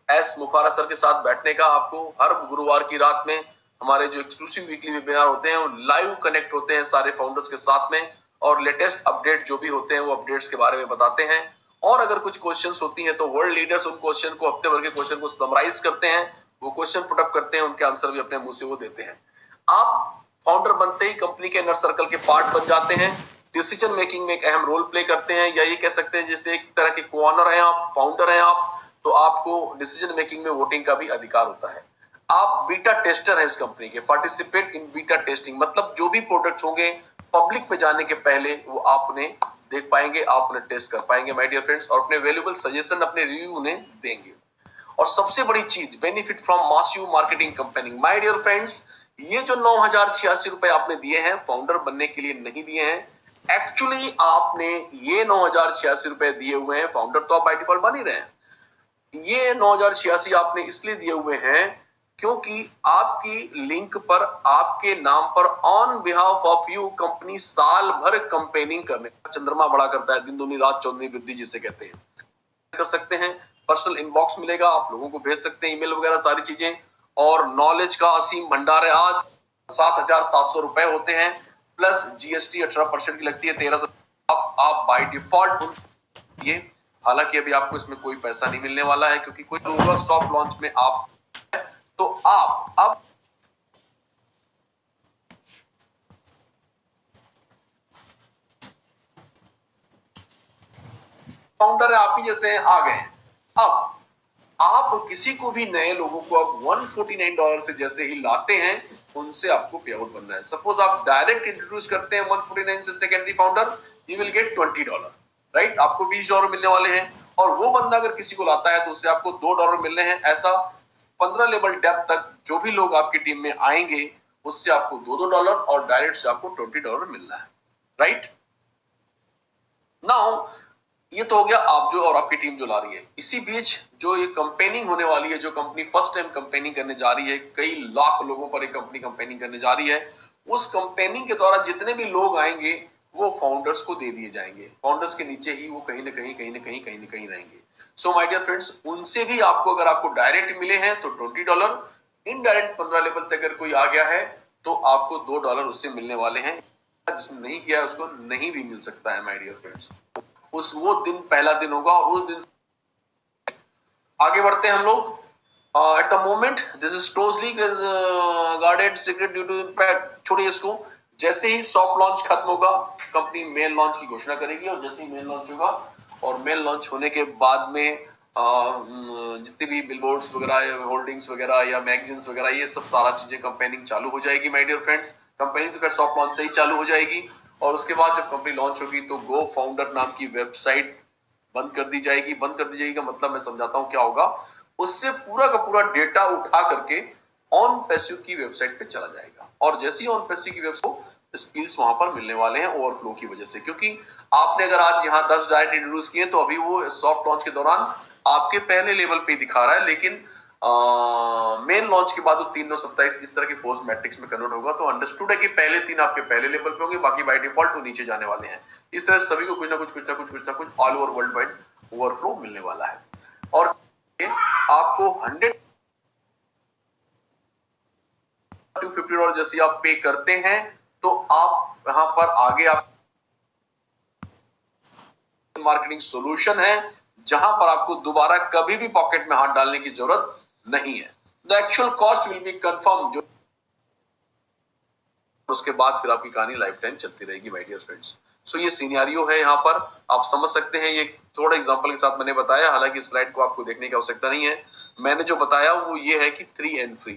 एस मुफारा सर के साथ बैठने का। आपको हर गुरुवार की रात में हमारे जो एक्सक्लूसिव वीकली वेबिनार होते हैं वो लाइव कनेक्ट होते हैं सारे फाउंडर्स के साथ में, और लेटेस्ट अपडेट जो भी होते हैं वो अपडेट्स के बारे में बताते हैं। और अगर कुछ क्वेश्चंस होती हैं तो वर्ल्ड लीडर्स उन क्वेश्चन को, हफ्ते भर के क्वेश्चन को समराइज करते हैं, वो क्वेश्चन पुटअप करते हैं, उनके आंसर भी अपने मुंह से वो देते हैं। आप फाउंडर बनते ही कंपनी के इनर सर्कल के पार्ट बन जाते हैं, डिसीजन मेकिंग में एक अहम रोल प्ले करते हैं, या ये कह सकते हैं जैसे एक तरह के कोऑनर हैं आप, फाउंडर हैं आप, तो आपको डिसीजन मेकिंग में वोटिंग का भी अधिकार होता है। आप बीटा टेस्टर हैं इस कंपनी के, पार्टिसिपेट इन बीटा टेस्टिंग, मतलब जो भी प्रोडक्ट्स होंगे पब्लिक पे जाने के पहले वो आप उन्हें देख पाएंगे, आप उन्हें टेस्ट कर पाएंगे माय डियर फ्रेंड्स, और अपने वैल्यूएबल सजेशन, अपने रिव्यू उन्हें देंगे। और सबसे बड़ी चीज, benefit from massive marketing company. My dear friends, ये जो 9,086 रुपए आपने दिए हैं फाउंडर बनने के लिए नहीं दिए हैं, एक्चुअली आपने ये 9,086 रुपए दिए हुए हैं, फाउंडर तो आप बाय डिफॉल्ट बन ही रहे हैं, ये 9,086 आपने इसलिए दिए हुए हैं क्योंकि आपकी लिंक पर, आपके नाम पर, on behalf of you company साल भर कंपेनिंग करने, चंद्रमा बड़ा करता है, दिन दूनी रात चौगुनी वृद्धि जिसे कहते हैं, कर सकते हैं। पर्सनल इनबॉक्स मिलेगा, आप लोगों को भेज सकते हैं ईमेल वगैरह सारी चीजें, और नॉलेज का असीम भंडार है। आज 7,700 रुपए होते हैं, प्लस जीएसटी 18% की लगती है, 1,300 आप बाय डिफॉल्ट ये। हालांकि अभी आपको इसमें कोई पैसा नहीं मिलने वाला है क्योंकि कोई होगा सॉफ्ट लॉन्च में आप, तो आप अब फाउंडर है, आप ही जैसे आ गए हैं। अब आप किसी को भी नए लोगों को अब $149 से जैसे ही लाते हैं, उनसे आपको पे आउट बनना है। सपोज आप डायरेक्ट इंट्रोड्यूस करते हैं 149 से secondary founder, you will get $20, right, आपको $20 मिलने वाले हैं। और वो बंदा अगर किसी को लाता है तो उससे आपको $2 मिलने हैं। ऐसा 15 लेवल डेप्थ तक जो भी लोग आपकी टीम में आएंगे उससे आपको $2 और डायरेक्ट से आपको $20 मिलना है, राइट। नाउ ये तो हो गया आप जो और आपकी टीम जो ला रही है। इसी बीच जो ये कंपेनिंग होने वाली है, जो कंपनी फर्स्ट टाइम कंपेनिंग करने जा रही है, कई लाख लोगों पर एक कंपनी कंपेनिंग करने जा रही है, उस कंपेनिंग के द्वारा जितने भी लोग आएंगे वो फाउंडर्स को दे दिए जाएंगे। फाउंडर्स के नीचे ही वो कहीं ना कहीं रहेंगे। सो माय डियर फ्रेंड्स, उनसे भी आपको, अगर आपको डायरेक्ट मिले हैं तो $20, इनडायरेक्ट 15 लेवल तक अगर कोई आ गया है तो आपको $2 उससे मिलने वाले हैं। जिसने नहीं किया है उसको नहीं भी मिल सकता है माय डियर फ्रेंड्स। उस वो दिन पहला दिन होगा, और उस दिन आगे बढ़ते हैं हम लोग। At the moment this is closely guarded secret due to impact. छोड़िए इसको। जैसे ही सॉफ्ट लॉन्च खत्म होगा, कंपनी मेन लॉन्च की घोषणा करेगी, और जैसे ही मेन लॉन्च होगा और मेन लॉन्च होने के बाद में जितने भी बिलबोर्ड्स वगैरह, होल्डिंग्स वगैरह या मैगजीन्स वगैरह, ये सब सारा चीजें कंपेनिंग चालू हो जाएगी माय डियर फ्रेंड्स। कंपेनिंग तो खैर सॉफ्ट लॉन्च से ही चालू हो जाएगी, और उसके बाद जब कंपनी लॉन्च होगी तो गो फाउंडर नाम की वेबसाइट बंद कर दी जाएगी। बंद कर दी जाएगी का मतलब मैं समझाता हूं क्या होगा। उससे पूरा का पूरा डेटा उठा करके ऑन पैसिव की वेबसाइट पे चला जाएगा, और जैसे ही ऑन पैसिव की वेबसाइट स्किल्स वहां पर मिलने वाले हैं ओवरफ्लो की वजह से। क्योंकि आपने अगर आज यहाँ 10 डायरेक्ट इंट्रोड्यूस किए तो अभी वो सॉफ्ट लॉन्च के दौरान आपके पहले लेवल पे दिखा रहा है, लेकिन मेन लॉन्च के बाद 3,927 इस तरह की फोर्स मैट्रिक्स में कन्वर्ट होगा। तो अंडरस्टूड है कि पहले 3 आपके पहले लेवल पे होंगे, बाकी बाय डिफॉल्ट वो नीचे जाने वाले हैं। इस तरह सभी को कुछ ना कुछ all over world wide overflow मिलने वाला है। और आपको $150 जैसे आप पे करते हैं तो आप यहां पर आगे आप मार्केटिंग सॉल्यूशन है जहां पर आपको दोबारा कभी भी पॉकेट में हाथ डालने की जरूरत नहीं है। The actual cost will be confirm, जो उसके बाद फिर आपकी कहानी लाइफ टाइम चलती रहेगी माय डियर फ्रेंड्स। सो ये सिनेरियो है, यहाँ पर आप समझ सकते हैं। ये थोड़ा एग्जांपल के साथ मैंने बताया, हालांकि स्लाइड को आपको देखने की आवश्यकता नहीं है। मैंने जो बताया वो ये है कि 3 and free